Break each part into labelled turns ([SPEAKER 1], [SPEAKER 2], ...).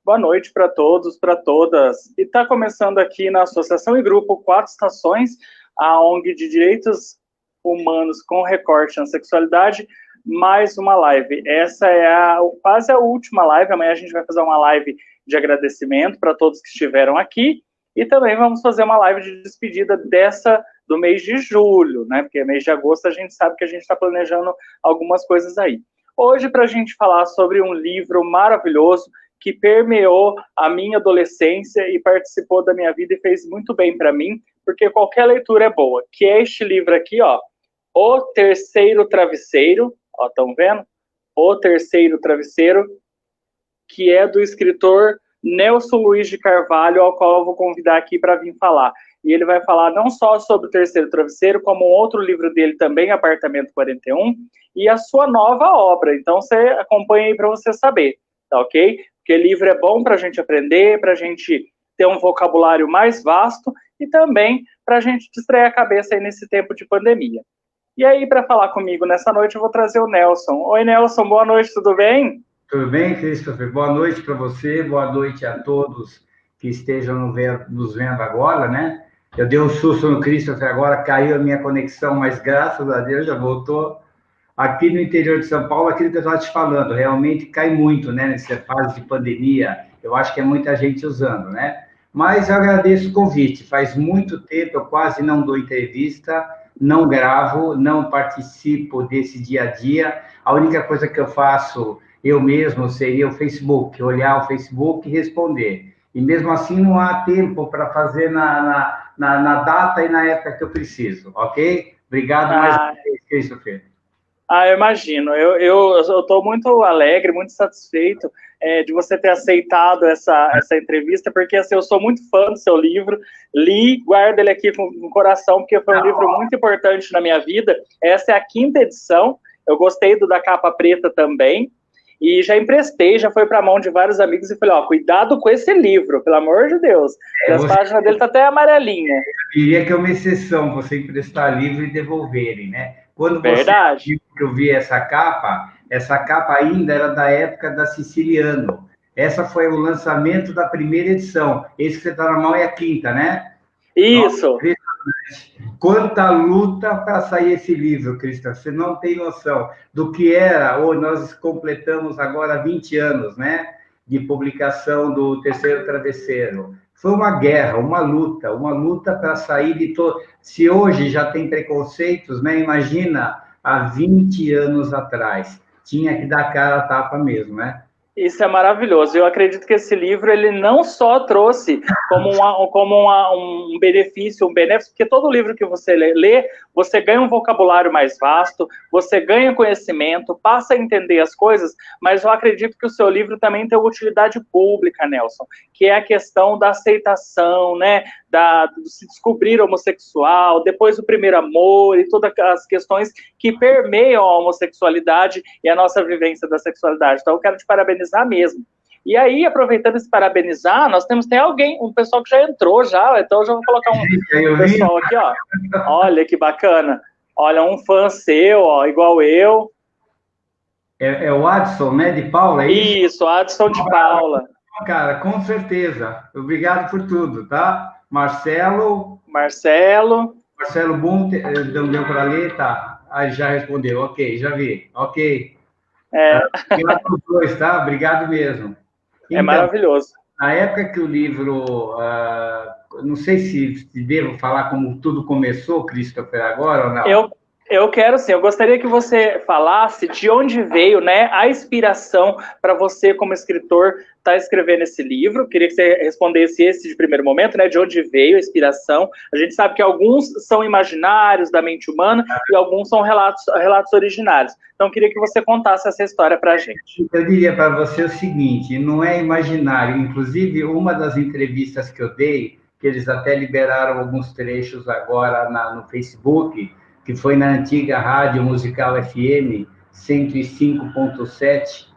[SPEAKER 1] boa noite para todos, para todas. E está começando aqui na Associação e Grupo Quatro Estações, a ONG de Direitos Humanos com recorte na sexualidade, mais uma live. Essa é quase a última live. Amanhã a gente vai fazer uma live de agradecimento para todos que estiveram aqui e também vamos fazer uma live de despedida do mês de julho, né? Porque mês de agosto a gente sabe que a gente está planejando algumas coisas aí. Hoje, para a gente falar sobre um livro maravilhoso que permeou a minha adolescência e participou da minha vida e fez muito bem para mim, porque qualquer leitura é boa, que é este livro aqui, ó, O Terceiro Travesseiro, ó, estão vendo? O Terceiro Travesseiro, que é do escritor Nelson Luiz de Carvalho, ao qual eu vou convidar aqui para vir falar. E ele vai falar não só sobre o Terceiro Travesseiro, como um outro livro dele também, Apartamento 41, e a sua nova obra. Então, você acompanha aí para você saber, tá ok? Porque livro é bom para a gente aprender, para a gente ter um vocabulário mais vasto e também para a gente distrair a cabeça aí nesse tempo de pandemia. E aí, para falar comigo nessa noite, eu vou trazer o Nelson. Oi, Nelson, boa noite, tudo bem?
[SPEAKER 2] Tudo bem, Christopher? Boa noite para você, boa noite a todos que estejam nos vendo agora, né? Eu dei um susto no Christopher agora, caiu a minha conexão, mas graças a Deus já voltou. Aqui no interior de São Paulo, aquilo que eu estava te falando, realmente cai muito, né? Nessa fase de pandemia, eu acho que é muita gente usando, né? Mas eu agradeço o convite, faz muito tempo, eu quase não dou entrevista, não gravo, não participo desse dia a dia, a única coisa que eu faço eu mesmo seria o Facebook, olhar o Facebook e responder. E mesmo assim não há tempo para fazer na data e na época que eu preciso, ok? Obrigado mais uma vez, Christopher.
[SPEAKER 1] Eu imagino. Eu estou muito alegre, muito satisfeito de você ter aceitado essa entrevista, porque assim, eu sou muito fã do seu livro, li, guardo ele aqui no coração, porque foi um livro muito importante na minha vida. Essa é a 5ª edição, eu gostei da capa preta também, e já emprestei, já foi para a mão de vários amigos e falei, ó, cuidado com esse livro, pelo amor de Deus. As páginas dele tá até amarelinha.
[SPEAKER 2] Eu diria que é uma exceção você emprestar livro e devolverem, né? Quando
[SPEAKER 1] Verdade.
[SPEAKER 2] você que eu vi essa capa ainda era da época da Siciliano. Essa foi o lançamento da primeira edição. Esse que você está na mão é a 5ª, né?
[SPEAKER 1] Isso.
[SPEAKER 2] Nossa, quanta luta para sair esse livro, Cristian. Você não tem noção do que era. Hoje nós completamos agora 20 anos, né? De publicação do Terceiro Travesseiro. Foi uma guerra, uma luta para sair de todo. Se hoje já tem preconceitos, né? Imagina há 20 anos atrás. Tinha que dar cara a tapa mesmo, né?
[SPEAKER 1] Isso é maravilhoso. Eu acredito que esse livro ele não só trouxe como um benefício, um benefício, porque todo livro que você lê, você ganha um vocabulário mais vasto, você ganha conhecimento, passa a entender as coisas, mas eu acredito que o seu livro também tem utilidade pública, Nelson, que é a questão da aceitação, né, de se descobrir homossexual, depois do primeiro amor e todas as questões que permeiam a homossexualidade e a nossa vivência da sexualidade. Então, eu quero te parabenizar mesmo. E aí, aproveitando esse parabenizar, nós tem alguém, um pessoal que já entrou já, então eu já vou colocar um pessoal aqui, ó. Olha que bacana. Olha, um fã seu, ó, igual eu.
[SPEAKER 2] É o Adson, né, de Paula, é isso?
[SPEAKER 1] Isso, Adson de Paula.
[SPEAKER 2] Cara, com certeza. Obrigado por tudo, tá? Marcelo Bum, não deu para ler, tá? Aí já respondeu, ok, já vi, ok. Obrigado por dois, tá? Obrigado mesmo.
[SPEAKER 1] Então, é maravilhoso.
[SPEAKER 2] Na época que o livro, não sei se devo falar como tudo começou, Christopher, agora ou não?
[SPEAKER 1] Eu quero sim, eu gostaria que você falasse de onde veio, né, a inspiração para você, como escritor, estar escrevendo esse livro. Queria que você respondesse esse de primeiro momento, né, de onde veio a inspiração. A gente sabe que alguns são imaginários da mente humana e alguns são relatos originários. Então, queria que você contasse essa história para a gente.
[SPEAKER 2] Eu diria para você o seguinte, não é imaginário. Inclusive, uma das entrevistas que eu dei, que eles até liberaram alguns trechos agora no Facebook, que foi na antiga Rádio Musical FM 105.7,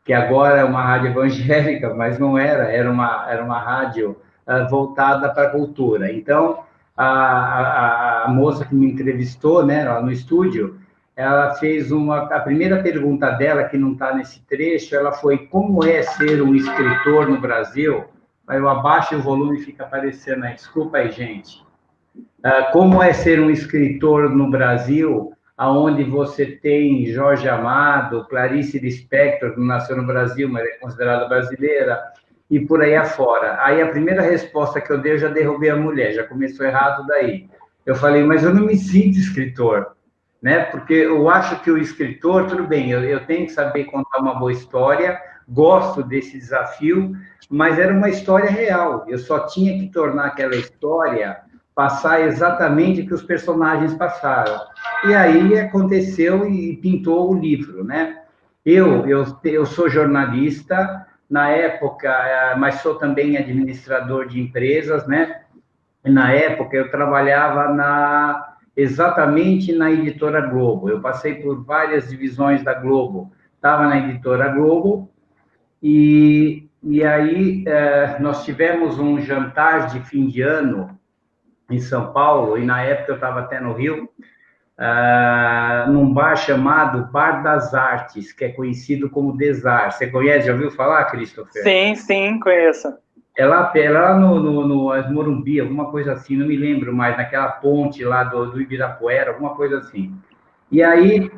[SPEAKER 2] que agora é uma rádio evangélica, mas não era uma rádio voltada para a cultura. Então, a moça que me entrevistou, né, lá no estúdio, ela fez a primeira pergunta dela, que não está nesse trecho, ela foi: como é ser um escritor no Brasil? Aí eu abaixo o volume e fica aparecendo aí, desculpa aí, gente. Como é ser um escritor no Brasil, aonde você tem Jorge Amado, Clarice Lispector, que não nasceu no Brasil, mas é considerada brasileira, e por aí afora. Aí a primeira resposta que eu dei, eu já derrubei a mulher, já começou errado daí. Eu falei: mas eu não me sinto escritor, né? Porque eu acho que o escritor, tudo bem, eu tenho que saber contar uma boa história, gosto desse desafio, mas era uma história real. Eu só tinha que tornar aquela história passar exatamente o que os personagens passaram. E aí aconteceu e pintou o livro, né? Eu sou jornalista, na época, mas sou também administrador de empresas, né? Na época, eu trabalhava exatamente na Editora Globo. Eu passei por várias divisões da Globo. Estava na Editora Globo e aí nós tivemos um jantar de fim de ano em São Paulo, e na época eu estava até no Rio, num bar chamado Bar das Artes, que é conhecido como Desar. Você conhece, já ouviu falar, Christopher?
[SPEAKER 1] Sim, sim, conheço.
[SPEAKER 2] É lá no Morumbi, alguma coisa assim, não me lembro mais, naquela ponte lá do Ibirapuera, alguma coisa assim. E aí,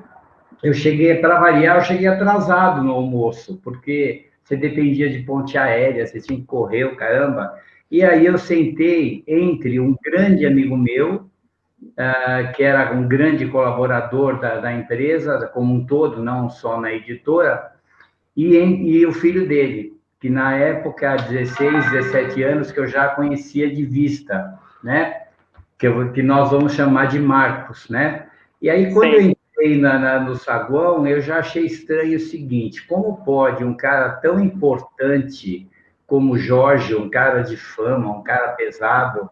[SPEAKER 2] para variar, eu cheguei atrasado no almoço, porque você dependia de ponte aérea, você tinha que correr, o caramba. E aí eu sentei entre um grande amigo meu, que era um grande colaborador da empresa, como um todo, não só na editora, e o filho dele, que na época, há 16, 17 anos, que eu já conhecia de vista, né? Que nós vamos chamar de Marcos, né? E aí, quando eu entrei no saguão, eu já achei estranho o seguinte: como pode um cara tão importante como Jorge, um cara de fama, um cara pesado,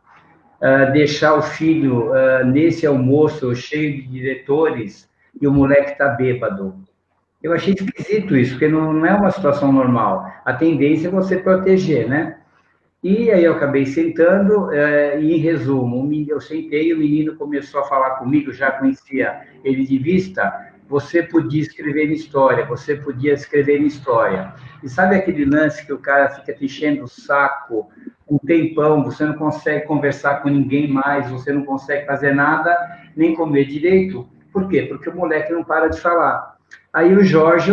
[SPEAKER 2] deixar o filho nesse almoço cheio de diretores e o moleque tá bêbado? Eu achei esquisito isso, porque não é uma situação normal. A tendência é você proteger, né? E aí eu acabei sentando, e em resumo, eu sentei e o menino começou a falar comigo, já conhecia ele de vista: você podia escrever em história, você podia escrever em história. E sabe aquele lance que o cara fica te enchendo o saco um tempão, você não consegue conversar com ninguém mais, você não consegue fazer nada, nem comer direito? Por quê? Porque o moleque não para de falar. Aí o Jorge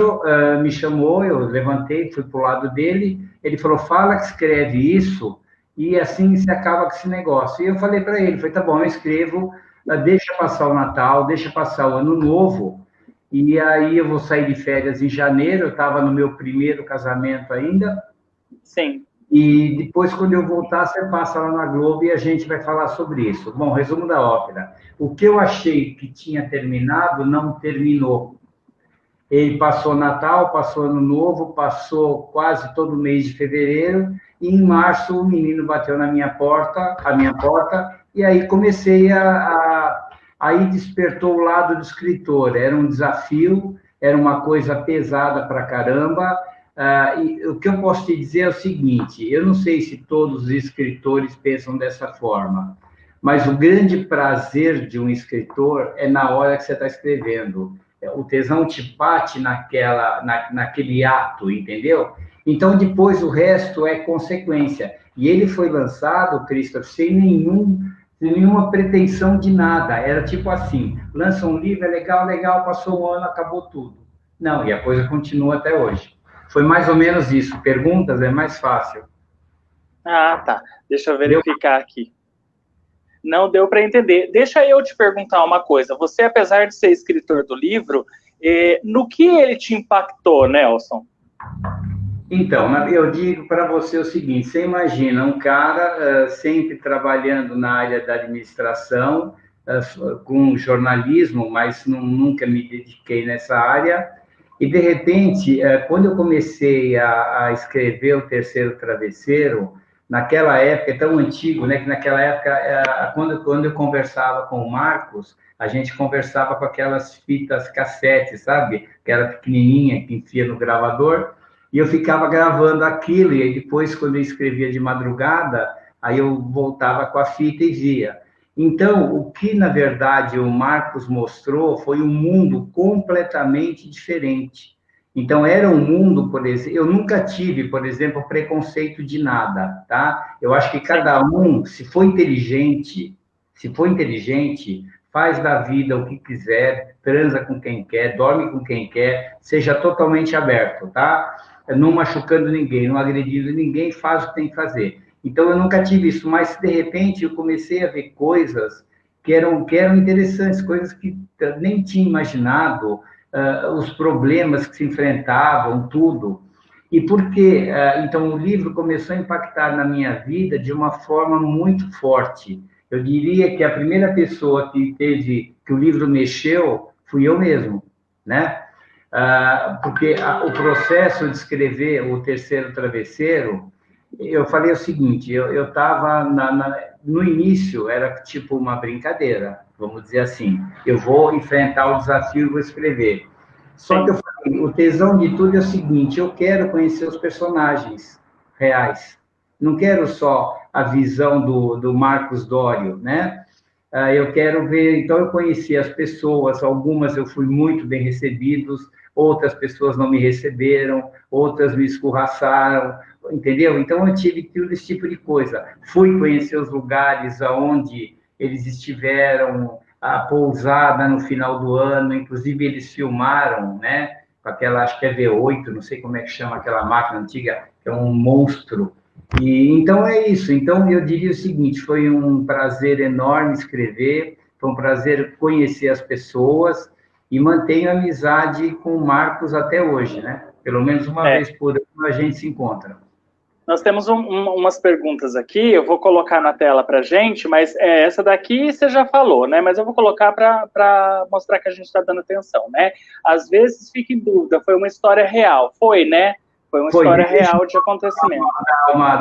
[SPEAKER 2] me chamou, eu levantei, fui para o lado dele, ele falou: fala que escreve isso, e assim se acaba com esse negócio. E eu falei para ele, tá bom, eu escrevo, deixa passar o Natal, deixa passar o Ano Novo, e aí eu vou sair de férias em janeiro, eu estava no meu primeiro casamento ainda.
[SPEAKER 1] Sim.
[SPEAKER 2] E depois, quando eu voltar, você passa lá na Globo e a gente vai falar sobre isso. Bom, resumo da ópera. O que eu achei que tinha terminado, não terminou. Ele passou Natal, passou Ano Novo, passou quase todo o mês de fevereiro, e em março o menino bateu a minha porta, e aí comecei aí despertou o lado do escritor. Era um desafio, era uma coisa pesada pra caramba. E o que eu posso te dizer é o seguinte: eu não sei se todos os escritores pensam dessa forma, mas o grande prazer de um escritor é na hora que você está escrevendo. O tesão te bate naquele ato, entendeu? Então, depois, o resto é consequência. E ele foi lançado, Christopher, sem nenhuma pretensão de nada. Era tipo assim: lança um livro, é legal, legal, passou um ano, acabou tudo. Não, e a coisa continua até hoje. Foi mais ou menos isso. Perguntas é mais fácil.
[SPEAKER 1] Ah, tá. Deixa eu verificar aqui. Não deu para entender. Deixa eu te perguntar uma coisa. Você, apesar de ser escritor do livro, no que ele te impactou, Nelson?
[SPEAKER 2] Então, eu digo para você o seguinte: você imagina um cara sempre trabalhando na área da administração, com jornalismo, mas nunca me dediquei nessa área, e de repente, quando eu comecei a escrever O Terceiro Travesseiro, naquela época, é tão antigo, né, que naquela época, quando eu conversava com o Marcos, a gente conversava com aquelas fitas cassete, sabe? Que era pequenininha, que enfia no gravador, e eu ficava gravando aquilo, e aí depois, quando eu escrevia de madrugada, aí eu voltava com a fita e via. Então, o que, na verdade, o Marcos mostrou foi um mundo completamente diferente. Então, era um mundo, por exemplo, eu nunca tive, por exemplo, preconceito de nada, tá? Eu acho que
[SPEAKER 1] Sim.
[SPEAKER 2] cada um, se for inteligente, faz da vida o que quiser, transa com quem quer, dorme com quem quer, seja totalmente aberto, tá? Não machucando ninguém, não agredindo ninguém, faz o que tem que fazer. Então, eu nunca tive isso, mas, de repente, eu comecei a ver coisas que eram interessantes, coisas que eu nem tinha imaginado, os problemas que se enfrentavam, tudo. E porque, então, o livro começou a impactar na minha vida de uma forma muito forte. Eu diria que a primeira pessoa que o livro mexeu, fui eu mesmo, né? Porque o processo de escrever O Terceiro Travesseiro, eu falei o seguinte, eu estava no início, era tipo uma brincadeira, vamos dizer assim, eu vou enfrentar o desafio e vou escrever. Só que eu
[SPEAKER 1] Sim.
[SPEAKER 2] falei, o tesão de tudo é o seguinte, eu quero conhecer os personagens reais, não quero só a visão do Marcos Dório, né? Eu quero ver, então eu conheci as pessoas, algumas eu fui muito bem recebidos, outras pessoas não me receberam, outras me escorraçaram, entendeu? Então eu tive todo esse tipo de coisa. Fui conhecer os lugares aonde eles estiveram, a pousada no final do ano, inclusive eles filmaram, né? Com aquela, acho que é V8, não sei como é que chama aquela máquina antiga, que é um monstro. E então é isso. Então eu diria o seguinte: foi um prazer enorme escrever, foi um prazer conhecer as pessoas e mantenho amizade com o Marcos até hoje, né? Pelo menos uma
[SPEAKER 1] É.
[SPEAKER 2] vez por ano a gente se encontra.
[SPEAKER 1] Nós temos umas perguntas aqui, eu vou colocar na tela para gente, mas essa daqui você já falou, né? Mas eu vou colocar para mostrar que a gente está dando atenção, né? Às vezes fica em dúvida, foi uma história real? Foi, né? Foi uma
[SPEAKER 2] Foi,
[SPEAKER 1] história
[SPEAKER 2] deixa eu
[SPEAKER 1] real de acontecimento.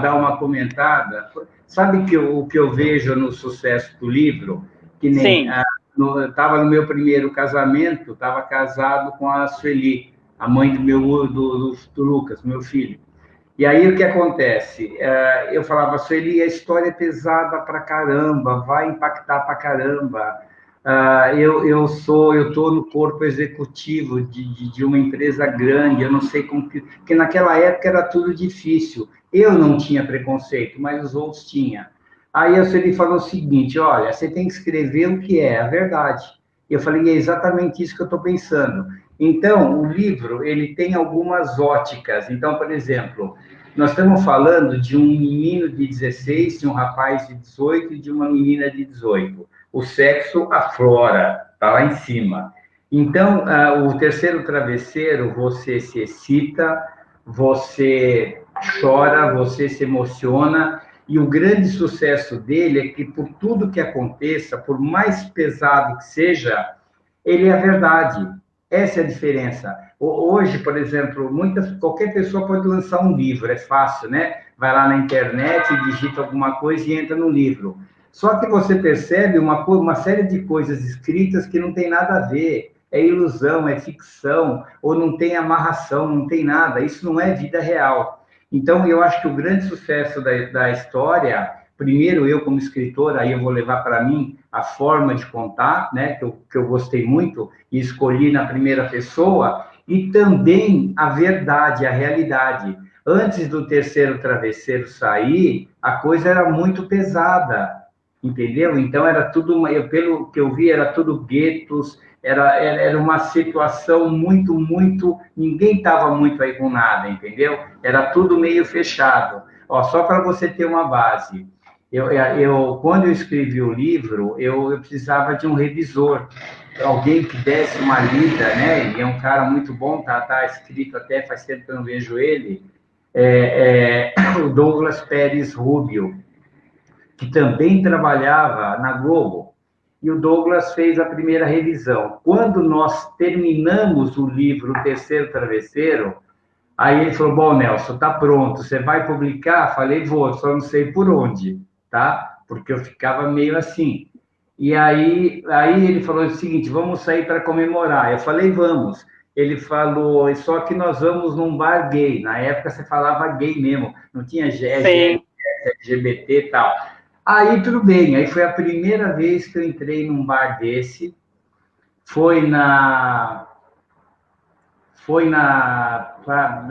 [SPEAKER 2] dar uma comentada. Sabe que o que eu vejo no sucesso do livro? Que nem
[SPEAKER 1] Sim,
[SPEAKER 2] eu estava no meu primeiro casamento, estava casado com a Sueli, a mãe do Lucas, meu filho. E aí o que acontece? Eu falava, Sueli, a história é pesada pra caramba, vai impactar pra caramba. Eu estou no corpo executivo de uma empresa grande, eu não sei como que, porque naquela época era tudo difícil. Eu não tinha preconceito, mas os outros tinham. Aí a Sueli falou o seguinte, olha, você tem que escrever o que é a verdade. E eu falei, é exatamente isso que eu estou pensando. Então, o livro, ele tem algumas óticas. Então, por exemplo, nós estamos falando de um menino de 16, de um rapaz de 18 e de uma menina de 18. O sexo aflora, está lá em cima. Então, o terceiro travesseiro, você se excita, você chora, você se emociona, e o grande sucesso dele é que, por tudo que aconteça, por mais pesado que seja, ele é a verdade. Essa é a diferença. Hoje, por exemplo, qualquer pessoa pode lançar um livro, é fácil, né? Vai lá na internet, digita alguma coisa e entra no livro. Só que você percebe uma série de coisas escritas que não tem nada a ver. É ilusão, é ficção, ou não tem amarração, não tem nada. Isso não é vida real. Então, eu acho que o grande sucesso da história, primeiro eu como escritor, aí eu vou levar para mim a forma de contar, né, que eu gostei muito e escolhi na primeira pessoa, e também a verdade, a realidade. Antes do terceiro travesseiro sair, a coisa era muito pesada, entendeu? Então era tudo, pelo que eu vi, era tudo guetos, era uma situação muito, ninguém estava muito aí com nada, entendeu? Era tudo meio fechado. Ó, só para você ter uma base, quando eu escrevi o livro, eu precisava de um revisor, alguém que desse uma lida, né? E é um cara muito bom, tá escrito até, faz tempo que eu não vejo ele, o Douglas Pérez Rubio, que também trabalhava na Globo. E o Douglas fez a primeira revisão. Quando nós terminamos o livro O Terceiro Travesseiro, aí ele falou, bom, Nelson, está pronto, você vai publicar? Falei, vou, só não sei por onde, tá? Porque eu ficava meio assim. E aí ele falou o seguinte, vamos sair para comemorar. Eu falei, vamos. Ele falou, só que nós vamos num bar gay. Na época você falava gay mesmo, não tinha
[SPEAKER 1] sim.
[SPEAKER 2] LGBT e tal. Aí tudo bem, aí foi a primeira vez que eu entrei num bar desse, foi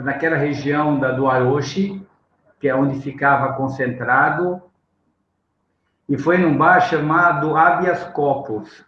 [SPEAKER 2] naquela região do Aroche, que é onde ficava concentrado, e foi num bar chamado Habeas Corpus.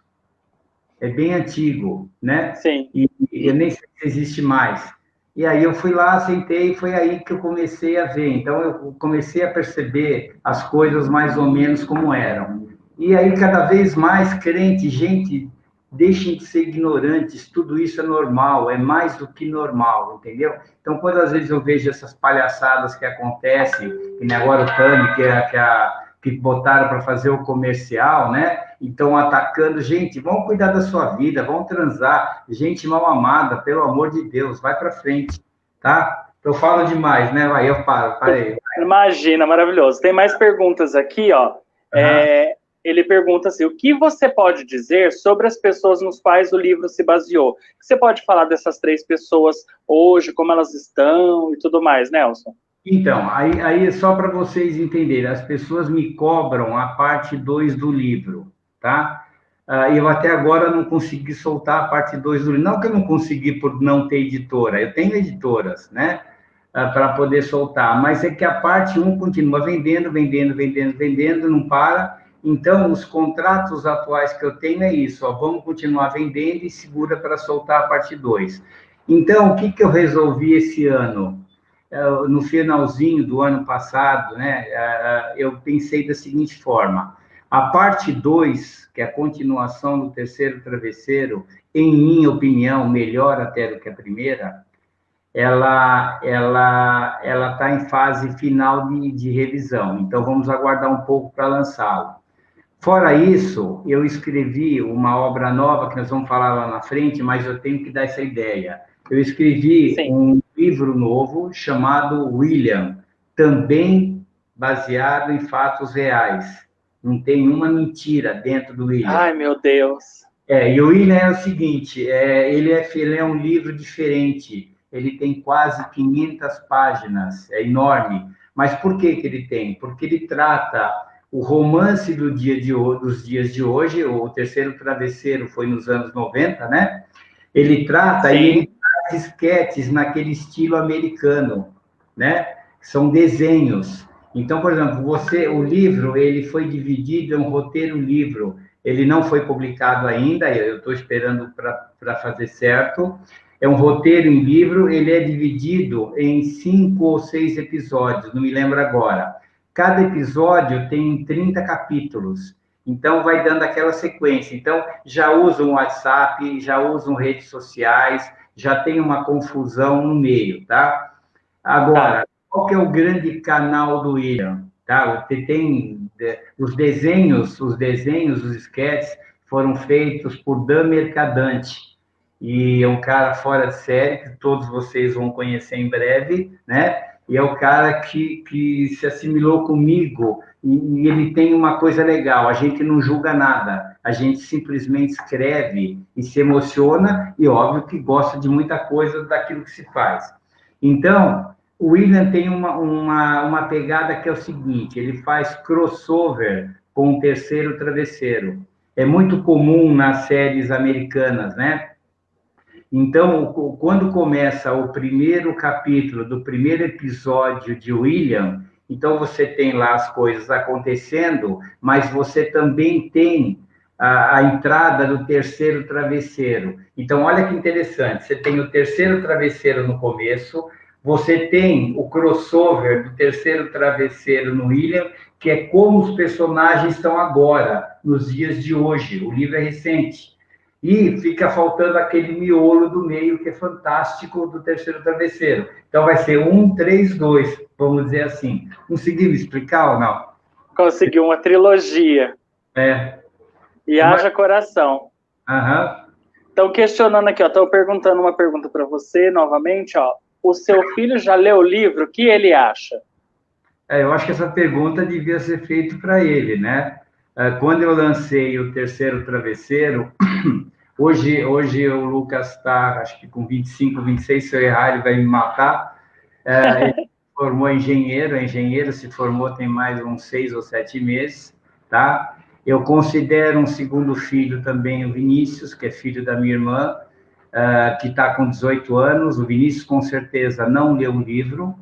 [SPEAKER 2] É bem antigo, né?
[SPEAKER 1] Sim.
[SPEAKER 2] E eu nem sei se existe mais. E aí eu fui lá, sentei, e foi aí que eu comecei a ver. Então eu comecei a perceber as coisas mais ou menos como eram. E aí cada vez mais crente, gente, deixem de ser ignorantes, tudo isso é normal, é mais do que normal, entendeu? Então quando às vezes eu vejo essas palhaçadas que acontecem, que nem agora o Tami, que botaram para fazer o comercial, né? Então, atacando, gente, vão cuidar da sua vida, vão transar, gente mal amada, pelo amor de Deus, vai para frente, tá? Eu falo demais, né? Aí eu parei.
[SPEAKER 1] Imagina, maravilhoso. Tem mais perguntas aqui, ó. Ele pergunta assim, o que você pode dizer sobre as pessoas nos quais o livro se baseou? Você pode falar dessas 3 pessoas hoje, como elas estão e tudo mais, Nelson?
[SPEAKER 2] Então, aí só para vocês entenderem, as pessoas me cobram a parte 2 do livro, tá? Eu até agora não consegui soltar a parte 2 do livro. Não que eu não consegui por não ter editora, eu tenho editoras, né? Para poder soltar, mas é que a parte 1 continua vendendo, vendendo, vendendo, vendendo, não para. Então, os contratos atuais que eu tenho é isso, ó, vamos continuar vendendo e segura para soltar a parte 2. Então, o que eu resolvi esse ano? No finalzinho do ano passado, né, eu pensei da seguinte forma: a parte 2, que é a continuação do Terceiro Travesseiro, em minha opinião, melhor até do que a primeira, ela está em fase final de revisão, então vamos aguardar um pouco para lançá-lo. Fora isso, eu escrevi uma obra nova, que nós vamos falar lá na frente, mas eu tenho que dar essa ideia. Eu escrevi um livro novo chamado William, também baseado em fatos reais. Não tem uma mentira dentro do William.
[SPEAKER 1] Ai, meu Deus.
[SPEAKER 2] E o William é o seguinte, ele é um livro diferente, ele tem quase 500 páginas, é enorme. Mas por que ele tem? Porque ele trata o romance dos dias de hoje, o Terceiro Travesseiro foi nos anos 90, né? Ele trata e ele traz esquetes naquele estilo americano, né? São desenhos. Então, por exemplo, o livro, ele foi dividido em um roteiro-livro. Ele não foi publicado ainda, eu estou esperando para fazer certo. É um roteiro em livro, ele é dividido em 5 ou 6 episódios, não me lembro agora. Cada episódio tem 30 capítulos, então vai dando aquela sequência. Então, já usam WhatsApp, já usam redes sociais, já tem uma confusão no meio, tá? Agora, qual que é o grande canal do William? Tá? Tem os desenhos, os esquetes foram feitos por Dan Mercadante, e é um cara fora de série, que todos vocês vão conhecer em breve, né? E é o cara que se assimilou comigo, e ele tem uma coisa legal, a gente não julga nada, a gente simplesmente escreve e se emociona, e óbvio que gosta de muita coisa daquilo que se faz. Então, o William tem uma pegada que é o seguinte, ele faz crossover com o Terceiro Travesseiro. É muito comum nas séries americanas, né? Então, quando começa o primeiro capítulo do primeiro episódio de William, então você tem lá as coisas acontecendo, mas você também tem a entrada do Terceiro Travesseiro. Então, olha que interessante, você tem o Terceiro Travesseiro no começo, você tem o crossover do Terceiro Travesseiro no William, que é como os personagens estão agora, nos dias de hoje. O livro é recente. E fica faltando aquele miolo do meio, que é fantástico, do Terceiro Travesseiro. Então, vai ser 1, 3, 2, vamos dizer assim. Conseguiu explicar ou não?
[SPEAKER 1] Conseguiu uma trilogia. E haja coração. Estão questionando aqui, ó. Estão perguntando uma pergunta para você, novamente, ó. O seu filho já leu o livro? O que ele acha?
[SPEAKER 2] Eu acho que essa pergunta devia ser feita para ele, né? Quando eu lancei o Terceiro Travesseiro, hoje o Lucas está, acho que com 25, 26, se eu errar, ele vai me matar. Ele formou engenheiro se formou tem mais uns 6 ou 7 meses. tá? Eu considero um segundo filho também o Vinícius, que é filho da minha irmã, que está com 18 anos. O Vinícius, com certeza, não leu o livro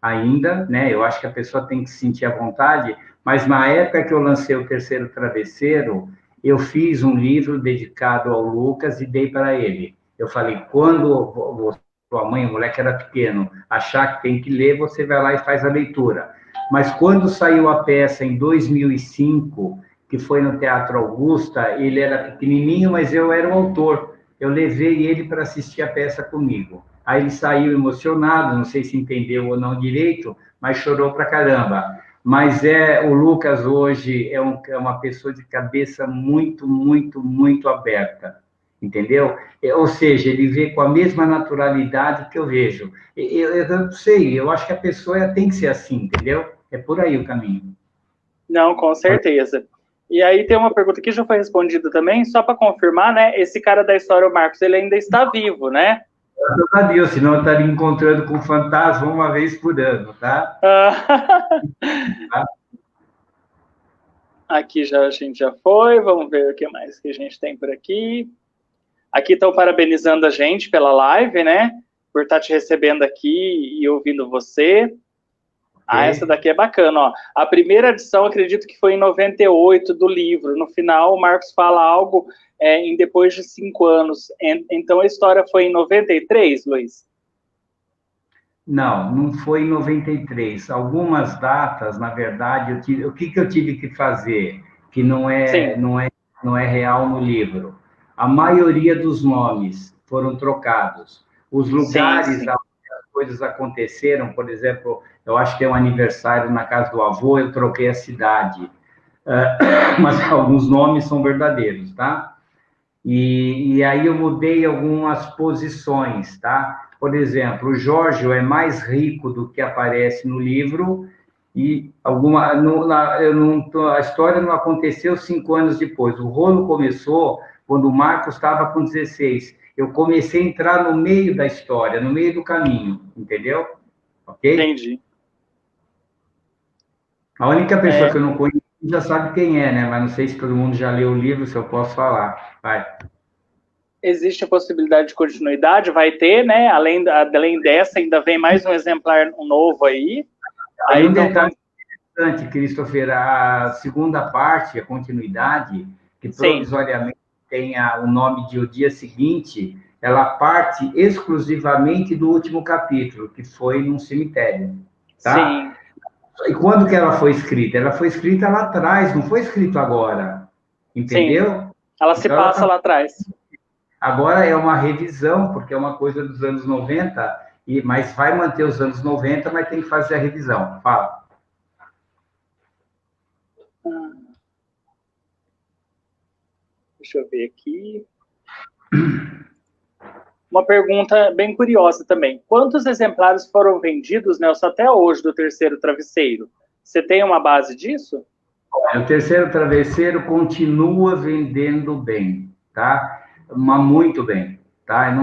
[SPEAKER 2] ainda, né? Eu acho que a pessoa tem que se sentir à vontade, mas na época que eu lancei o Terceiro Travesseiro, eu fiz um livro dedicado ao Lucas e dei para ele. Eu falei, quando sua mãe, o moleque era pequeno, achar que tem que ler, você vai lá e faz a leitura. Mas quando saiu a peça em 2005, que foi no Teatro Augusta, ele era pequenininho, mas eu era o autor. Eu levei ele para assistir a peça comigo. Aí ele saiu emocionado, não sei se entendeu ou não direito, mas chorou pra caramba. Mas o Lucas hoje é uma pessoa de cabeça muito, muito, muito aberta, entendeu? Ou seja, ele vê com a mesma naturalidade que eu vejo. Eu não sei, eu acho que a pessoa tem que ser assim, entendeu? É por aí o caminho.
[SPEAKER 1] Não, com certeza. E aí tem uma pergunta que já foi respondida também, só para confirmar, né? Esse cara da história, o Marcos, ele ainda está vivo, né?
[SPEAKER 2] Graças a Deus, senão eu estaria encontrando com o fantasma uma vez por ano, tá?
[SPEAKER 1] Aqui a gente já foi, vamos ver o que mais que a gente tem por aqui. Aqui estão parabenizando a gente pela live, né? Por estar te recebendo aqui e ouvindo você. Essa daqui é bacana, ó. A primeira edição, acredito que foi em 98 do livro. No final, o Marcos fala algo em depois de 5 anos. Então, a história foi em 93, Luiz?
[SPEAKER 2] Não, não foi em 93. Algumas datas, na verdade, o que eu tive que fazer, que não é real no livro? A maioria dos nomes foram trocados. Os lugares
[SPEAKER 1] sim.
[SPEAKER 2] onde as coisas aconteceram, por exemplo, eu acho que é um aniversário na casa do avô, eu troquei a cidade. Mas alguns nomes são verdadeiros, tá? E aí eu mudei algumas posições, tá? Por exemplo, o Jorge é mais rico do que aparece no livro e a história não aconteceu 5 anos depois. O rolo começou quando o Marcos estava com 16. Eu comecei a entrar no meio da história, no meio do caminho, entendeu? Ok?
[SPEAKER 1] Entendi.
[SPEAKER 2] A única pessoa que eu não conheço já sabe quem é, né? Mas não sei se todo mundo já leu o livro, se eu posso falar. Vai.
[SPEAKER 1] Existe a possibilidade de continuidade? Vai ter, né? Além dessa, ainda vem mais um exemplar novo aí.
[SPEAKER 2] Aí um detalhe interessante, Christopher, a segunda parte, a continuidade, que provisoriamente tenha o nome de O Dia Seguinte, ela parte exclusivamente do último capítulo, que foi num cemitério, tá?
[SPEAKER 1] Sim.
[SPEAKER 2] E quando que ela foi escrita? Ela foi escrita lá atrás, não foi escrito agora, entendeu?
[SPEAKER 1] Sim. Ela se
[SPEAKER 2] Então,
[SPEAKER 1] passa lá atrás.
[SPEAKER 2] Agora é uma revisão, porque é uma coisa dos anos 90, mas vai manter os anos 90, mas tem que fazer a revisão. Fala.
[SPEAKER 1] Deixa eu ver aqui. Uma pergunta bem curiosa também. Quantos exemplares foram vendidos, Nelson, até hoje do Terceiro Travesseiro? Você tem uma base disso?
[SPEAKER 2] O Terceiro Travesseiro continua vendendo bem, tá? Mas muito bem, tá?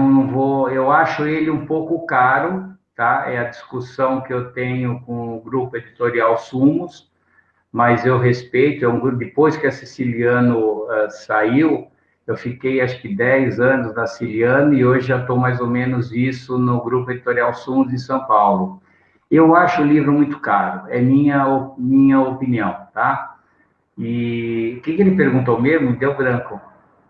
[SPEAKER 2] Eu acho ele um pouco caro, tá? É a discussão que eu tenho com o grupo editorial Sumos, mas eu respeito, depois que a Siciliano saiu, eu fiquei acho que 10 anos na Siciliano e hoje já estou mais ou menos isso no grupo editorial Sumos em São Paulo. Eu acho o livro muito caro, é minha opinião, tá? E o que ele perguntou mesmo? Deu branco.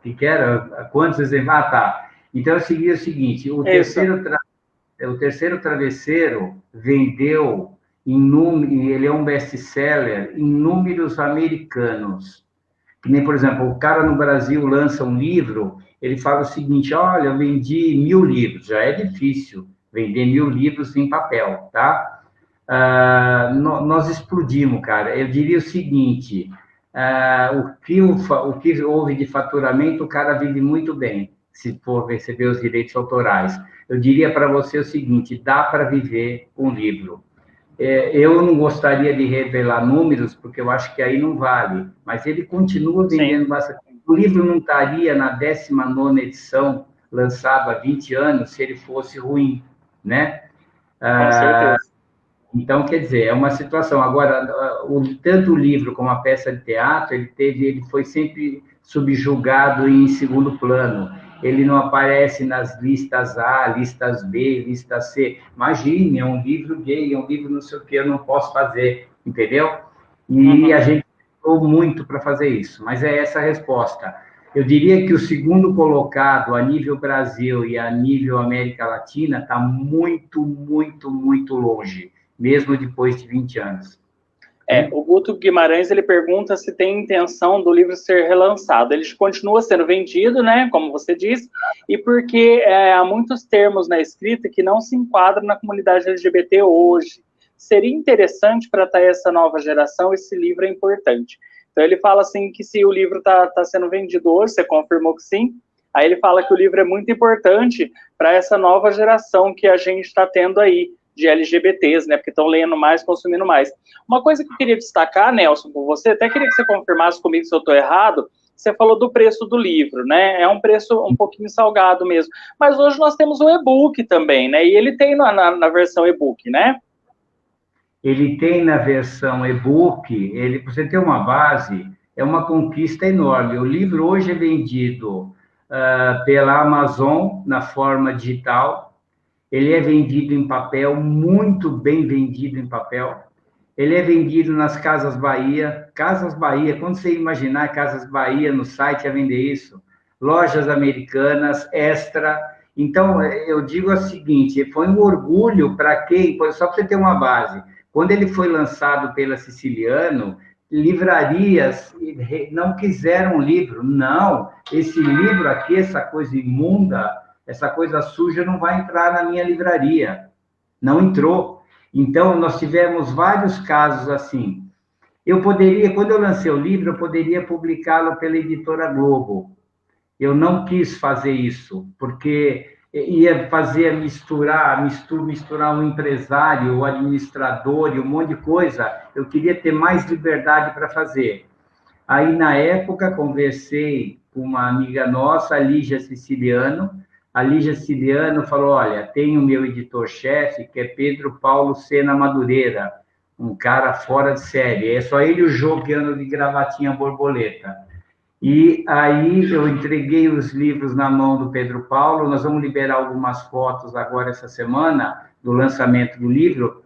[SPEAKER 2] O que era? Quantos exemplares? Ah, tá. Então eu segui o seguinte: o terceiro travesseiro vendeu ele é um best-seller em números americanos. Que nem, por exemplo, o cara no Brasil lança um livro, ele fala o seguinte: olha, eu vendi 1.000 livros. Já é difícil vender 1.000 livros em papel, tá? Nós explodimos, cara. Eu diria o seguinte: o que houve de faturamento, o cara vive muito bem, se for receber os direitos autorais. Eu diria para você o seguinte: dá para viver um livro. Eu não gostaria de revelar números, porque eu acho que aí não vale, mas ele continua vendendo bastante. O livro não estaria na 19ª edição, lançado há 20 anos, se ele fosse ruim, né?
[SPEAKER 1] Com certeza.
[SPEAKER 2] Então, quer dizer, é uma situação. Agora, tanto o livro como a peça de teatro, ele foi sempre subjugado em segundo plano. Ele não aparece nas listas A, listas B, lista C. Imagine, é um livro gay, é um livro não sei o que, eu não posso fazer, entendeu? E a
[SPEAKER 1] Uhum.
[SPEAKER 2] gente lutou muito para fazer isso, mas é essa a resposta. Eu diria que o segundo colocado a nível Brasil e a nível América Latina está muito, muito, muito longe, mesmo depois de 20 anos.
[SPEAKER 1] O Guto Guimarães, ele pergunta se tem intenção do livro ser relançado. Ele continua sendo vendido, né, como você disse, e porque há muitos termos na escrita que não se enquadram na comunidade LGBT hoje. Seria interessante para essa nova geração, esse livro é importante. Então ele fala assim que se o livro está sendo vendido hoje, você confirmou que sim, aí ele fala que o livro é muito importante para essa nova geração que a gente está tendo aí, de LGBTs, né, porque estão lendo mais, consumindo mais. Uma coisa que eu queria destacar, Nelson, com você, até queria que você confirmasse comigo se eu estou errado, você falou do preço do livro, né? É um preço um pouquinho salgado mesmo. Mas hoje nós temos o e-book também, né? E ele tem na versão e-book, né?
[SPEAKER 2] Ele tem na versão e-book, ele, para você ter uma base, é uma conquista enorme. O livro hoje é vendido pela Amazon na forma digital, ele é vendido em papel, muito bem vendido em papel. Ele é vendido nas Casas Bahia. Casas Bahia, quando você imaginar Casas Bahia no site a vender isso, lojas americanas, Extra. Então, eu digo o seguinte: foi um orgulho para quem, só para você ter uma base, quando ele foi lançado pela Siciliano, livrarias não quiseram o livro. Não, esse livro aqui, essa coisa imunda, essa coisa suja não vai entrar na minha livraria. Não entrou. Então, nós tivemos vários casos assim. Eu poderia, quando eu lancei o livro, eu poderia publicá-lo pela editora Globo. Eu não quis fazer isso, porque ia fazer misturar um empresário, o administrador e um monte de coisa. Eu queria ter mais liberdade para fazer. Aí, na época, conversei com uma amiga nossa, a Lígia Siciliano. A Lígia Siciliano falou: Olha, tem o meu editor-chefe, que é Pedro Paulo Sena Madureira, um cara fora de série. É só ele o jogando de gravatinha borboleta. E aí eu entreguei os livros na mão do Pedro Paulo. Nós vamos liberar algumas fotos agora essa semana do lançamento do livro.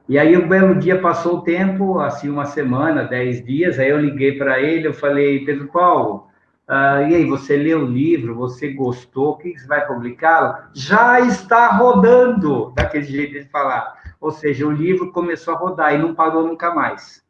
[SPEAKER 2] E aí, um belo dia, passou o tempo, assim, uma semana, 10 dias, aí eu liguei para ele, eu falei: Pedro Paulo, e aí, você leu o livro, você gostou, o que você vai publicá-lo? Já está rodando, daquele jeito de falar. Ou seja, o livro começou a rodar e não parou nunca mais.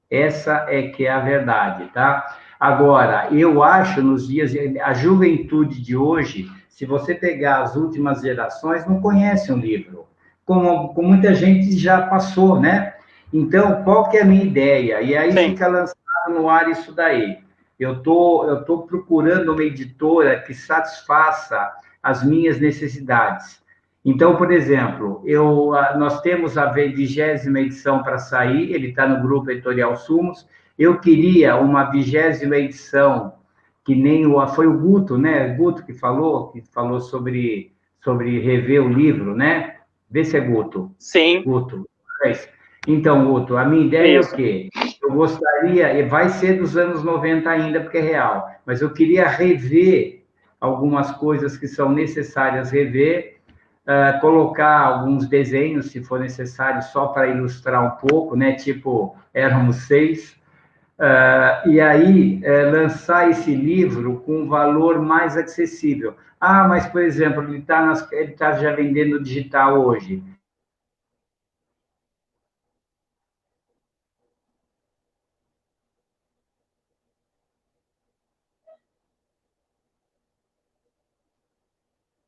[SPEAKER 2] Essa é que é a verdade, tá? Agora, eu acho, nos dias, a juventude de hoje, se você pegar as últimas gerações, não conhece um livro, como muita gente já passou, né? Então, qual que é a minha ideia? E aí
[SPEAKER 1] Sim.
[SPEAKER 2] fica lançado no ar isso daí. Eu tô procurando uma editora que satisfaça as minhas necessidades. Então, por exemplo, nós temos a 20ª edição para sair, ele está no grupo Editorial Sumos. Eu queria uma 20ª edição, que nem foi o Guto, né? Guto que falou sobre rever o livro, né? Vê se é Guto.
[SPEAKER 1] Sim,
[SPEAKER 2] Guto. É isso. Então, Guto, a minha ideia é o
[SPEAKER 1] isso.
[SPEAKER 2] quê? Eu gostaria, e vai ser dos anos 90 ainda, porque é real, mas eu queria rever algumas coisas que são necessárias rever, colocar alguns desenhos, se for necessário, só para ilustrar um pouco, né? Tipo, éramos 6. E aí, lançar esse livro com um valor mais acessível. Ah, mas, por exemplo, ele tá já vendendo digital hoje.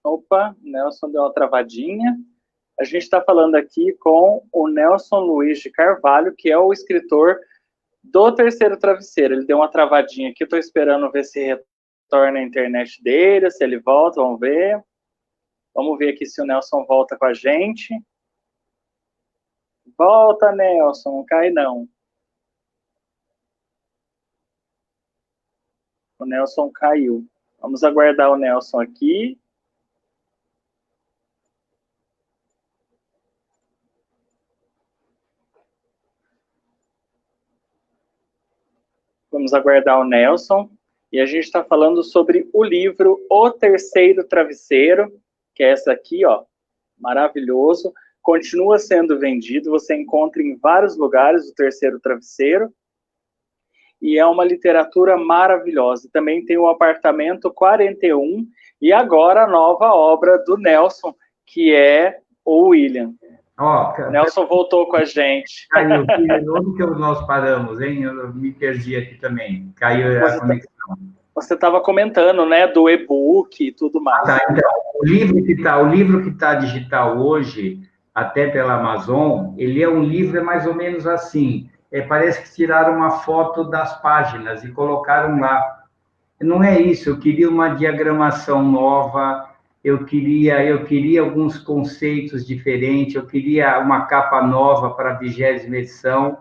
[SPEAKER 1] Opa, Nelson deu uma travadinha. A gente está falando aqui com o Nelson Luiz de Carvalho, que é o escritor do Terceiro Travesseiro. Ele deu uma travadinha aqui, estou esperando ver se retorna a internet dele, se ele volta, vamos ver. Vamos ver aqui se o Nelson volta com a gente. Volta, Nelson, não cai não. O Nelson caiu. Vamos aguardar o Nelson aqui. Vamos aguardar o Nelson. E a gente está falando sobre o livro O Terceiro Travesseiro, que é essa aqui, ó, maravilhoso. Continua sendo vendido, você encontra em vários lugares o Terceiro Travesseiro. E é uma literatura maravilhosa. Também tem o Apartamento 41 e agora a nova obra do Nelson, que é o William. Nelson voltou com a gente.
[SPEAKER 2] Caiu, onde que nós paramos, hein? Eu me perdi aqui também. Caiu a conexão.
[SPEAKER 1] Você estava comentando, né, do e-book e tudo mais.
[SPEAKER 2] Tá, então, o livro que está digital hoje, até pela Amazon, ele é um livro mais ou menos assim. Parece que tiraram uma foto das páginas e colocaram lá. Não é isso, eu queria uma diagramação nova, eu queria alguns conceitos diferentes, eu queria uma capa nova para a 20ª edição,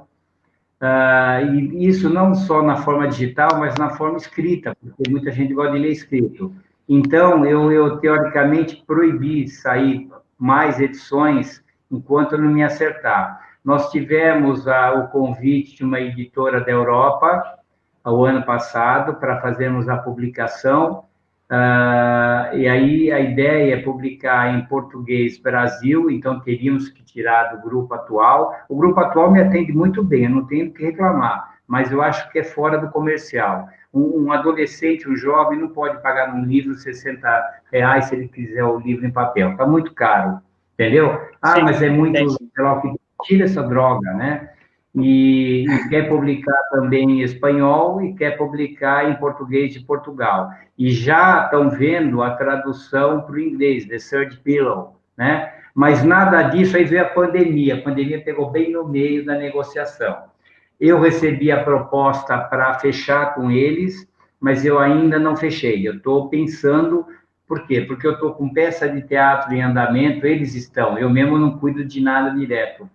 [SPEAKER 2] e isso não só na forma digital, mas na forma escrita, porque muita gente gosta de ler escrito. Então, eu teoricamente proibi sair mais edições enquanto eu não me acertar. Nós tivemos o convite de uma editora da Europa, ao ano passado, para fazermos a publicação, e aí a ideia é publicar em português Brasil, então teríamos que tirar do grupo atual. O grupo atual me atende muito bem, eu não tenho o que reclamar, mas eu acho que é fora do comercial. Um adolescente, um jovem, não pode pagar num livro R$60 se ele quiser o livro em papel, está muito caro, entendeu? Sim, mas é muito... Tira essa droga, né? E quer publicar também em espanhol e quer publicar em português de Portugal. E já estão vendo a tradução para o inglês, The Third Pillow, né? Mas nada disso, aí veio a pandemia pegou bem no meio da negociação. Eu recebi a proposta para fechar com eles, mas eu ainda não fechei. Eu estou pensando, por quê? Porque eu estou com peça de teatro em andamento, eles estão, eu mesmo não cuido de nada direto.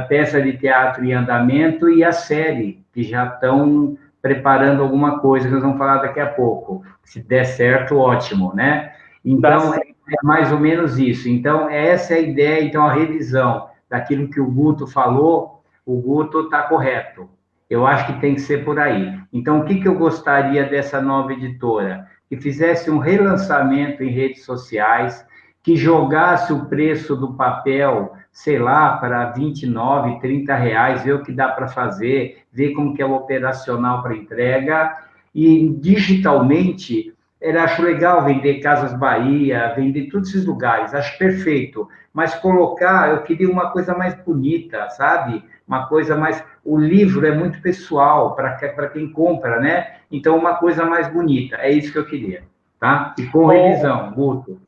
[SPEAKER 2] Peça de teatro em andamento e a série, que já estão preparando alguma coisa, que nós vamos falar daqui a pouco. Se der certo, ótimo, né? Então, é mais ou menos isso. Então, essa é a ideia, então, a revisão daquilo que o Guto falou, o Guto está correto. Eu acho que tem que ser por aí. Então, o que eu gostaria dessa nova editora? Que fizesse um relançamento em redes sociais, que jogasse o preço do papel, sei lá, para R$29, R$30, ver o que dá para fazer, ver como que é o operacional para entrega, e digitalmente, acho legal vender Casas Bahia, vender todos esses lugares, acho perfeito, mas eu queria uma coisa mais bonita, sabe? Uma coisa mais... O livro é muito pessoal para quem compra, né? Então, uma coisa mais bonita, é isso que eu queria, tá? E com revisão, Guto.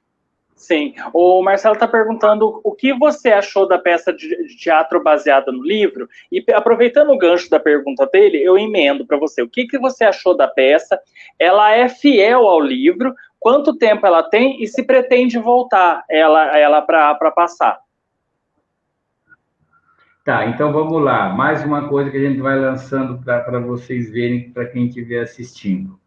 [SPEAKER 1] Sim, o Marcelo está perguntando o que você achou da peça de teatro baseada no livro, e aproveitando o gancho da pergunta dele, eu emendo para você. O que você achou da peça? Ela é fiel ao livro? Quanto tempo ela tem e se pretende voltar ela para passar?
[SPEAKER 2] Tá, então vamos lá. Mais uma coisa que a gente vai lançando para vocês verem, para quem estiver assistindo.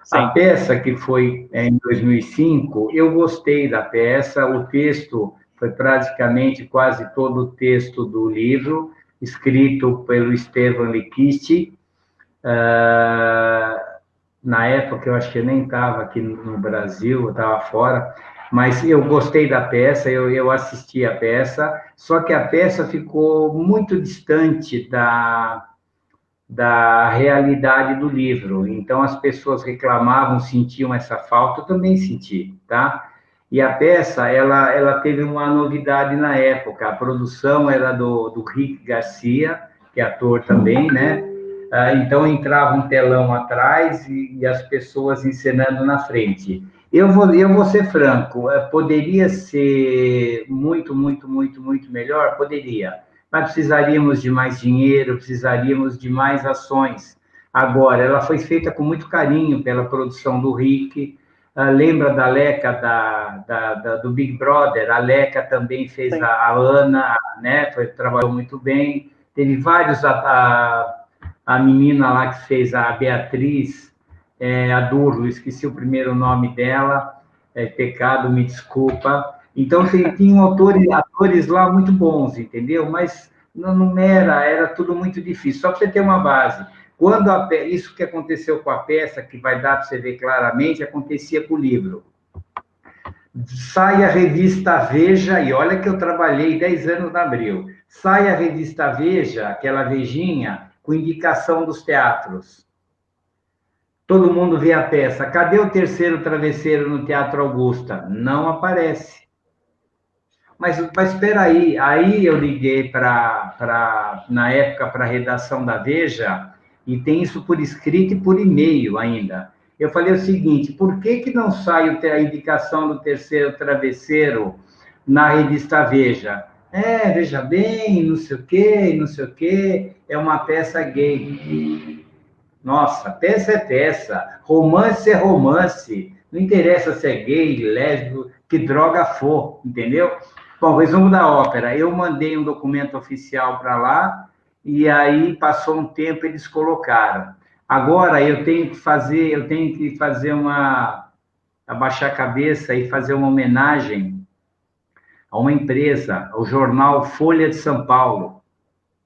[SPEAKER 2] Sim. A peça que foi em 2005, eu gostei da peça, o texto foi praticamente quase todo o texto do livro, escrito pelo Esteban Liquisti. Na época, eu acho que eu nem estava aqui no Brasil, eu estava fora, mas eu gostei da peça, eu assisti a peça, só que a peça ficou muito distante da realidade do livro. Então, as pessoas reclamavam, sentiam essa falta, eu também senti, tá? E a peça, ela teve uma novidade na época, a produção era do Rick Garcia, que é ator também, né? Então, entrava um telão atrás e as pessoas encenando na frente. Eu vou ser franco, poderia ser muito, muito, muito, muito melhor? Poderia. Mas precisaríamos de mais dinheiro, precisaríamos de mais ações. Agora, ela foi feita com muito carinho pela produção do Rick. Lembra da Leca, do Big Brother? A Leca também fez a Ana, né? Trabalhou muito bem. Teve vários... A menina lá que fez a Beatriz, a Durlo, esqueci o primeiro nome dela, pecado, me desculpa. Então, tinham atores lá muito bons, entendeu? Mas não era tudo muito difícil, só para você ter uma base. Quando isso que aconteceu com a peça, que vai dar para você ver claramente, acontecia com o livro. Sai a revista Veja, e olha que eu trabalhei 10 anos na Abril. Sai a revista Veja, aquela Vejinha, com indicação dos teatros. Todo mundo vê a peça. Cadê o Terceiro Travesseiro no Teatro Augusta? Não aparece. Mas espera aí. Aí eu liguei na época, para a redação da Veja, e tem isso por escrito e por e-mail ainda. Eu falei o seguinte, por que não sai a indicação do Terceiro Travesseiro na revista Veja? Veja bem, não sei o quê, não sei o quê, é uma peça gay. Nossa, peça é peça, romance é romance, não interessa se é gay, lésbico, que droga for, entendeu? Bom, resumo da ópera, eu mandei um documento oficial para lá, e aí passou um tempo, eles colocaram. Agora eu tenho que fazer abaixar a cabeça e fazer uma homenagem a uma empresa, ao jornal Folha de São Paulo,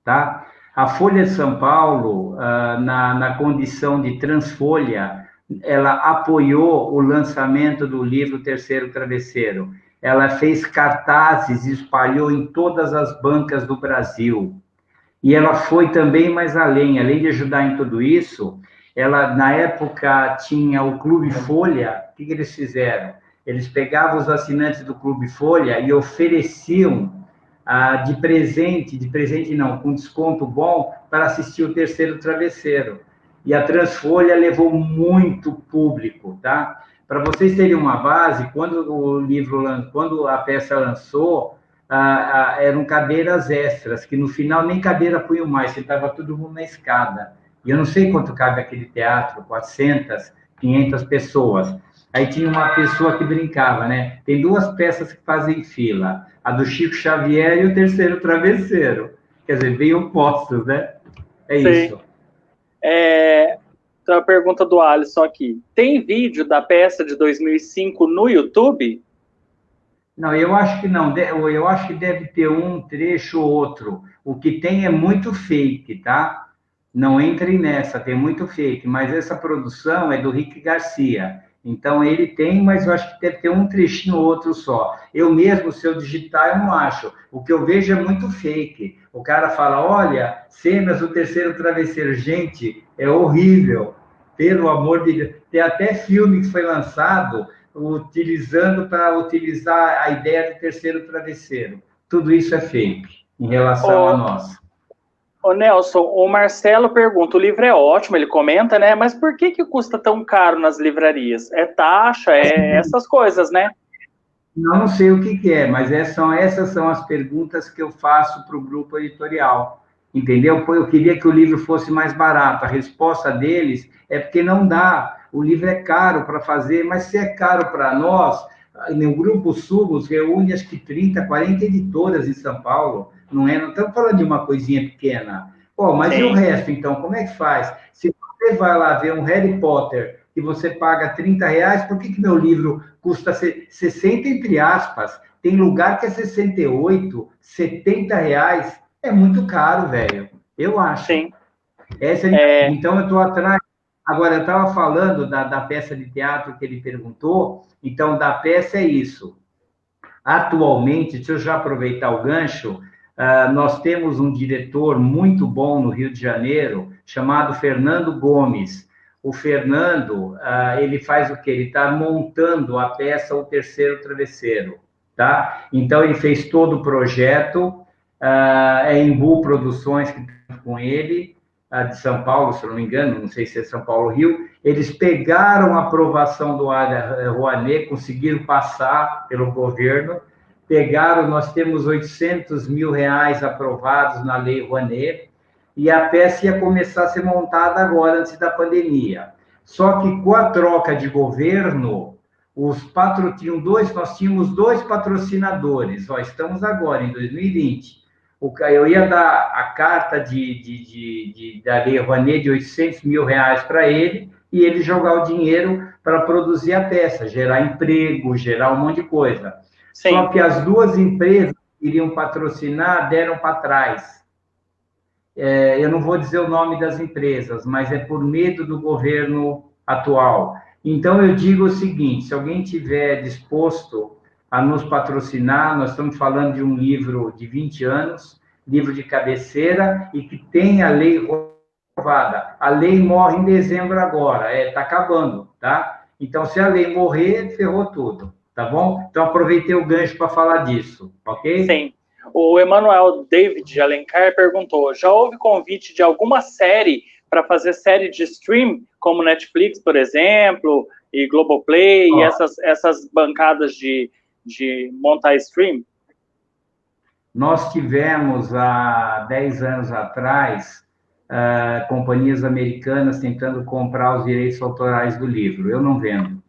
[SPEAKER 2] tá? A Folha de São Paulo, na condição de Transfolha, ela apoiou o lançamento do livro Terceiro Travesseiro. Ela fez cartazes e espalhou em todas as bancas do Brasil. E ela foi também mais além de ajudar em tudo isso, ela, na época, tinha o Clube Folha. O que eles fizeram? Eles pegavam os assinantes do Clube Folha e ofereciam de presente não, com desconto bom, para assistir o Terceiro Travesseiro. E a Transfolha levou muito público, tá? Para vocês terem uma base, quando a peça lançou, eram cadeiras extras, que no final nem cadeira punham mais, você estava todo mundo na escada. E eu não sei quanto cabe aquele teatro, 400, 500 pessoas. Aí tinha uma pessoa que brincava, né? Tem duas peças que fazem fila, a do Chico Xavier e o Terceiro Travesseiro. Quer dizer, bem opostos, né? É
[SPEAKER 1] Sim.
[SPEAKER 2] Isso.
[SPEAKER 1] Então, a pergunta do Alisson aqui. Tem vídeo da peça de 2005 no YouTube?
[SPEAKER 2] Não, eu acho que não. Eu acho que deve ter um trecho ou outro. O que tem é muito fake, tá? Não entrem nessa, tem muito fake. Mas essa produção é do Rick Garcia. Então, ele tem, mas eu acho que deve ter um trechinho ou outro só. Eu mesmo, se eu digitar, eu não acho. O que eu vejo é muito fake. O cara fala, olha, cenas do Terceiro Travesseiro. Gente, é horrível. Pelo amor de Deus. Tem até filme que foi lançado para utilizar a ideia do Terceiro Travesseiro. Tudo isso é fake em relação a nós.
[SPEAKER 1] Ô Nelson, o Marcelo pergunta, o livro é ótimo, ele comenta, né? Mas por que custa tão caro nas livrarias? É taxa, essas coisas, né?
[SPEAKER 2] Não sei o que é, mas essas são as perguntas que eu faço para o grupo editorial, entendeu? Eu queria que o livro fosse mais barato. A resposta deles é porque não dá. O livro é caro para fazer, mas se é caro para nós, no Grupo Sumos reúne acho que 30, 40 editoras em São Paulo, não estamos falando de uma coisinha pequena. Mas Sim. E o resto, então, como é que faz? Se você vai lá ver um Harry Potter e você paga R$30, por que meu livro custa 60, entre aspas? Tem lugar que é 68, R$70. É muito caro, velho. Eu acho.
[SPEAKER 1] Sim.
[SPEAKER 2] Então, eu estou atrás. Agora, eu estava falando da peça de teatro que ele perguntou. Então, da peça é isso. Atualmente, deixa eu já aproveitar o gancho, nós temos um diretor muito bom no Rio de Janeiro, chamado Fernando Gomes. O Fernando, ele faz o quê? Ele está montando a peça O Terceiro Travesseiro, tá? Então, ele fez todo o projeto, é Embu Produções que está com ele, de São Paulo, se eu não me engano, não sei se é São Paulo ou Rio. Eles pegaram a aprovação do Rouanet, conseguiram passar pelo governo, nós temos R$800 mil aprovados na Lei Rouanet, e a peça ia começar a ser montada agora, antes da pandemia. Só que com a troca de governo, nós tínhamos dois patrocinadores, estamos agora em 2020. Eu ia dar a carta da Lei Rouanet de R$800 mil para ele, e ele jogar o dinheiro para produzir a peça, gerar emprego, gerar um monte de coisa. Sim. Só que as duas empresas que iriam patrocinar deram para trás. eu não vou dizer o nome das empresas, mas é por medo do governo atual. Então, eu digo o seguinte: se alguém tiver disposto a nos patrocinar, nós estamos falando de um livro de 20 anos, livro de cabeceira, e que tem a lei aprovada. A lei morre em dezembro agora, está acabando, tá? Então, se a lei morrer, ferrou tudo, tá bom? Então, aproveitei o gancho para falar disso, ok?
[SPEAKER 1] Sim. O Emanuel David de Alencar perguntou: já houve convite de alguma série para fazer série de stream, como Netflix, por exemplo, e Globoplay, e essas bancadas de montar stream?
[SPEAKER 2] Nós tivemos, há 10 anos atrás, companhias americanas tentando comprar os direitos autorais do livro. Eu não vendo.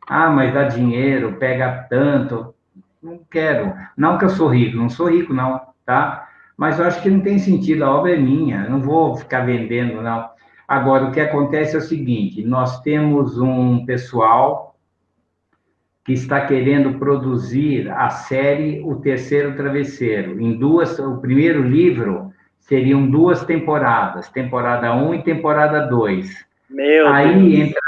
[SPEAKER 2] Ah, mas dá dinheiro, pega tanto. Não quero. Não que eu sou rico, não sou rico, não, tá? Mas eu acho que não tem sentido, a obra é minha, eu não vou ficar vendendo, não. Agora, o que acontece é o seguinte: nós temos um pessoal que está querendo produzir a série O Terceiro Travesseiro. O primeiro livro seriam 2 temporadas, temporada 1 e temporada 2.
[SPEAKER 1] Meu
[SPEAKER 2] Aí
[SPEAKER 1] Deus.
[SPEAKER 2] entra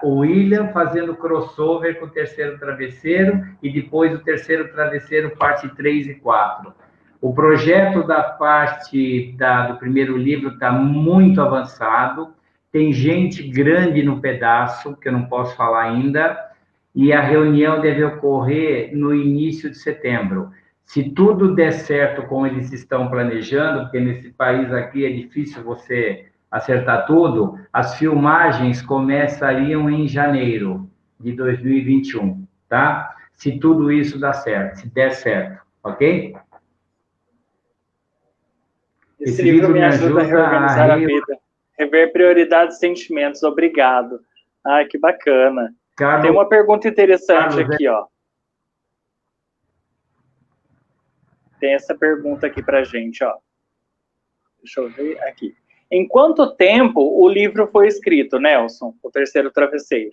[SPEAKER 2] o William fazendo crossover com o Terceiro Travesseiro e depois o Terceiro Travesseiro parte 3 e 4. O projeto da parte do primeiro livro está muito avançado, tem gente grande no pedaço, que eu não posso falar ainda, e a reunião deve ocorrer no início de setembro. Se tudo der certo como eles estão planejando, porque nesse país aqui é difícil você acertar tudo, as filmagens começariam em janeiro de 2021, tá? Se tudo isso dá certo, se der certo, ok?
[SPEAKER 1] Esse livro me ajuda a reorganizar a
[SPEAKER 2] a
[SPEAKER 1] vida, rever prioridades e sentimentos. Obrigado. Ai, que bacana. Tem uma pergunta interessante aqui, ó. Tem essa pergunta aqui pra gente, ó. Deixa eu ver aqui. Em quanto tempo o livro foi escrito, Nelson, O Terceiro Travesseiro?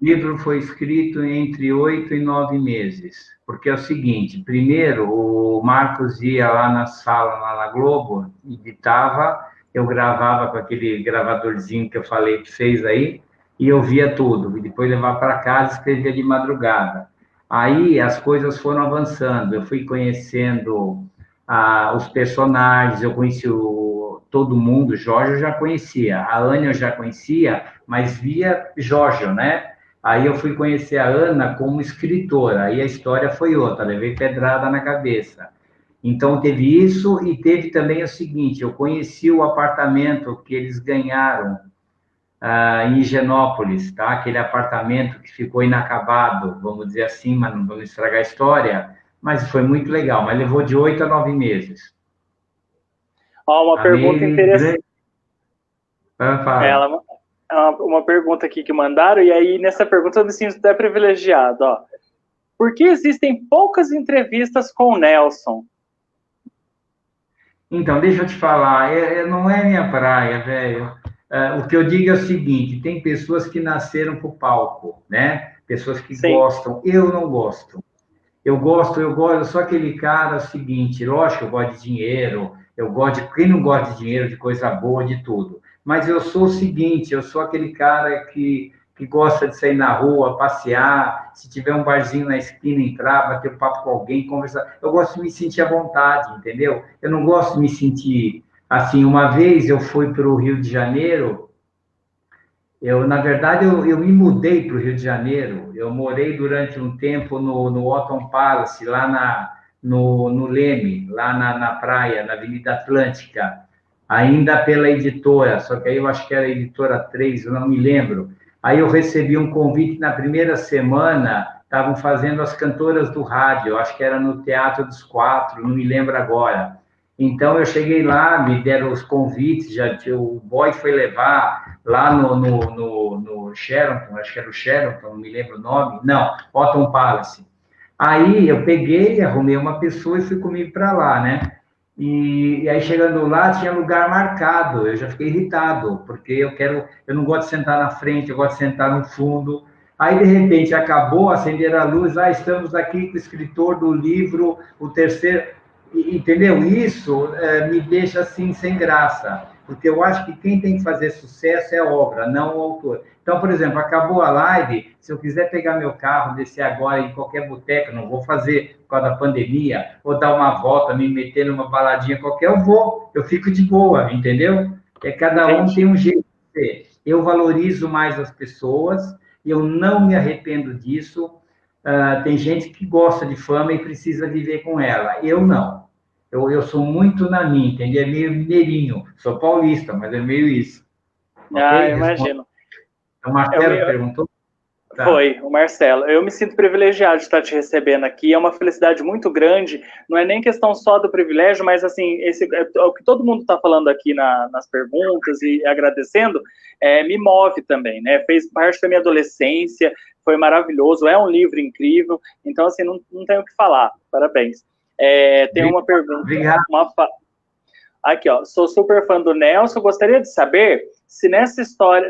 [SPEAKER 2] O livro foi escrito entre 8 e 9 meses, porque é o seguinte: primeiro, o Marcos ia lá na sala, lá na Globo, editava, eu gravava com aquele gravadorzinho que eu falei para vocês aí, e eu via tudo, e depois levava para casa e escrevia de madrugada. Aí as coisas foram avançando, eu fui conhecendo os personagens, eu conheci todo mundo. O Jorge eu já conhecia, a Ania eu já conhecia, mas via Jorge, né? Aí eu fui conhecer a Ana como escritora, aí a história foi outra, levei pedrada na cabeça. Então teve isso, e teve também o seguinte: eu conheci o apartamento que eles ganharam em Higienópolis, tá? Aquele apartamento que ficou inacabado, vamos dizer assim, mas não vamos estragar a história, mas foi muito legal, mas levou de 8 a 9 meses.
[SPEAKER 1] Ó, uma pergunta interessante. Uma pergunta aqui que mandaram, e aí nessa pergunta eu me sinto até privilegiado, ó. Por que existem poucas entrevistas com o Nelson?
[SPEAKER 2] Então, deixa eu te falar, não é minha praia, velho. O que eu digo é o seguinte: tem pessoas que nasceram para o palco, né? Pessoas que gostam. Eu não gosto. Eu sou aquele cara seguinte: lógico, eu gosto de dinheiro, eu gosto de. Quem não gosta de dinheiro, de coisa boa, de tudo. Mas eu sou o seguinte: eu sou aquele cara que gosta de sair na rua, passear, se tiver um barzinho na esquina, entrar, bater um papo com alguém, conversar. Eu gosto de me sentir à vontade, entendeu? Eu não gosto de me sentir assim. Uma vez eu fui para o Rio de Janeiro. Na verdade, eu me mudei para o Rio de Janeiro. Eu morei durante um tempo no Otton Palace, lá no Leme, lá na praia, na Avenida Atlântica, ainda pela editora, só que aí eu acho que era a editora 3, eu não me lembro. Aí eu recebi um convite na primeira semana, estavam fazendo as cantoras do rádio, eu acho que era no Teatro dos Quatro, não me lembro agora. Então eu cheguei lá, me deram os convites, o boy foi levar lá no Sheraton, acho que era o Sheraton, não me lembro o nome, não, Otton Palace. Aí eu peguei, arrumei uma pessoa e fui comigo para lá, né? E aí chegando lá tinha lugar marcado, eu já fiquei irritado, porque eu não gosto de sentar na frente, eu gosto de sentar no fundo. Aí de repente acabou, acenderam a luz, estamos aqui com o escritor do livro, o terceiro. entendeu? Isso me deixa assim sem graça, porque eu acho que quem tem que fazer sucesso é a obra, não o autor. Então, por exemplo, acabou a live, se eu quiser pegar meu carro, descer agora em qualquer boteca, não vou fazer por causa da pandemia, ou dar uma volta, me meter numa baladinha qualquer, eu fico de boa, entendeu? Cada um tem um jeito de ser. Eu valorizo mais as pessoas, eu não me arrependo disso. Tem gente que gosta de fama e precisa viver com ela. Eu não. Eu sou muito na minha, entendeu? É meio mineirinho. Sou paulista, mas é meio isso. Ok?
[SPEAKER 1] Imagino.
[SPEAKER 2] O Marcelo perguntou?
[SPEAKER 1] Tá. Foi, o Marcelo. Eu me sinto privilegiado de estar te recebendo aqui. É uma felicidade muito grande. Não é nem questão só do privilégio, mas assim, o que todo mundo está falando aqui nas perguntas e agradecendo, me move também, né? Fez parte da minha adolescência, foi maravilhoso, é um livro incrível. Então, assim, não tenho o que falar. Parabéns. Tem uma pergunta.
[SPEAKER 2] Obrigado.
[SPEAKER 1] Aqui, ó. Sou super fã do Nelson. Gostaria de saber se nessa história,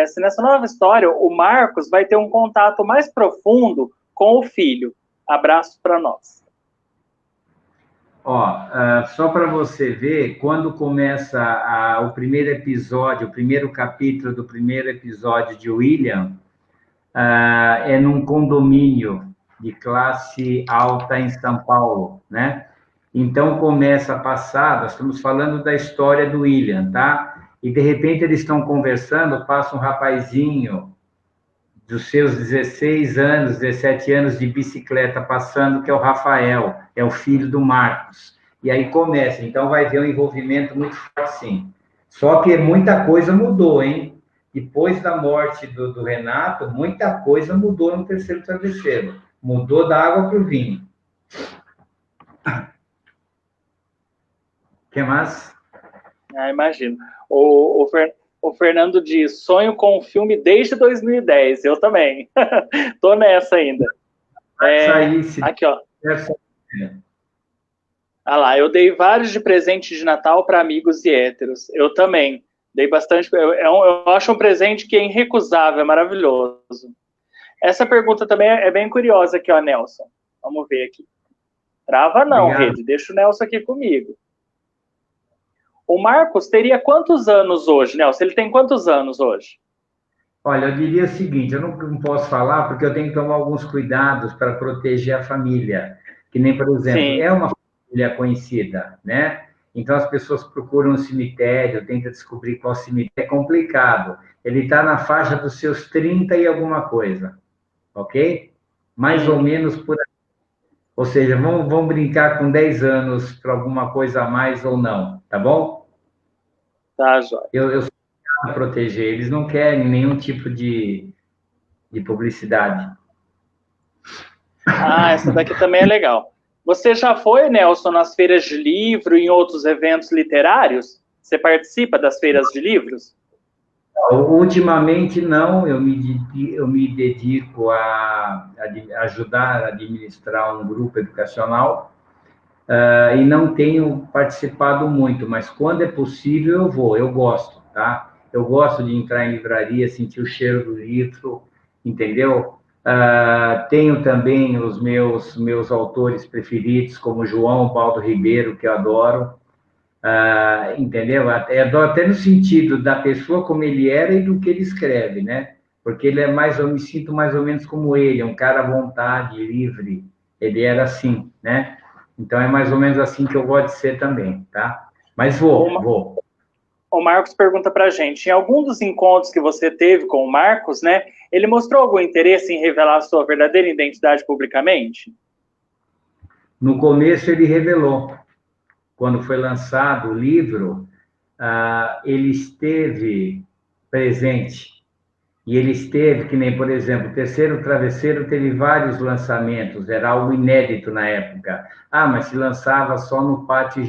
[SPEAKER 1] se nessa nova história, o Marcos vai ter um contato mais profundo com o filho. Abraço para nós.
[SPEAKER 2] Só para você ver, quando começa o primeiro episódio, o primeiro capítulo do primeiro episódio de William, é num condomínio de classe alta em São Paulo, né? Então, começa a passar, nós estamos falando da história do William, tá? E, de repente, eles estão conversando, passa um rapazinho dos seus 16 anos, 17 anos de bicicleta passando, que é o Rafael, é o filho do Marcos. E aí começa, então vai ter um envolvimento muito forte, sim. Só que muita coisa mudou, hein? Depois da morte do Renato, muita coisa mudou no Terceiro Travesseiro. Mudou da água para o vinho. O que mais?
[SPEAKER 1] Imagino. O Fernando diz, sonho com o filme desde 2010. Eu também. Tô nessa ainda. Aqui, ó. Lá, eu dei vários de presente de Natal para amigos e héteros. Eu também. Dei bastante. Eu acho um presente que é irrecusável, é maravilhoso. Essa pergunta também é bem curiosa aqui, ó, Nelson. Vamos ver aqui. Trava não, Obrigado. Rede. Deixa o Nelson aqui comigo. O Marcos teria quantos anos hoje, Nelson? Ele tem quantos anos hoje?
[SPEAKER 2] Olha, eu diria o seguinte, eu não posso falar porque eu tenho que tomar alguns cuidados para proteger a família. Que nem, por exemplo, Sim. É uma família conhecida, né? Então, as pessoas procuram um cemitério, tentam descobrir qual cemitério. É complicado. Ele está na faixa dos seus 30 e alguma coisa, ok? Mais ou menos por aí. Ou seja, vamos brincar com 10 anos para alguma coisa a mais ou não, tá bom?
[SPEAKER 1] Tá, Jóia.
[SPEAKER 2] Eu sou para proteger, eles não querem nenhum tipo de publicidade.
[SPEAKER 1] Essa daqui também é legal. Você já foi, Nelson, nas feiras de livro e em outros eventos literários? Você participa das feiras de livros?
[SPEAKER 2] Ultimamente, não. Eu me dedico a ajudar a administrar um grupo educacional e não tenho participado muito, mas quando é possível eu vou, eu gosto, tá? Eu gosto de entrar em livraria, sentir o cheiro do livro, entendeu? Tenho também os meus autores preferidos, como João Baldo Ribeiro, que eu adoro, entendeu? Até no sentido da pessoa como ele era e do que ele escreve, né? Porque eu me sinto mais ou menos como ele, um cara à vontade, livre, ele era assim, né? Então, é mais ou menos assim que eu gosto de ser também, tá? Mas vou.
[SPEAKER 1] O Marcos pergunta pra gente, em algum dos encontros que você teve com o Marcos, né, ele mostrou algum interesse em revelar a sua verdadeira identidade publicamente?
[SPEAKER 2] No começo, ele revelou. Quando foi lançado o livro, ele esteve presente. E ele esteve, que nem, por exemplo, o Terceiro Travesseiro teve vários lançamentos, era algo inédito na época. Mas se lançava só no pátio,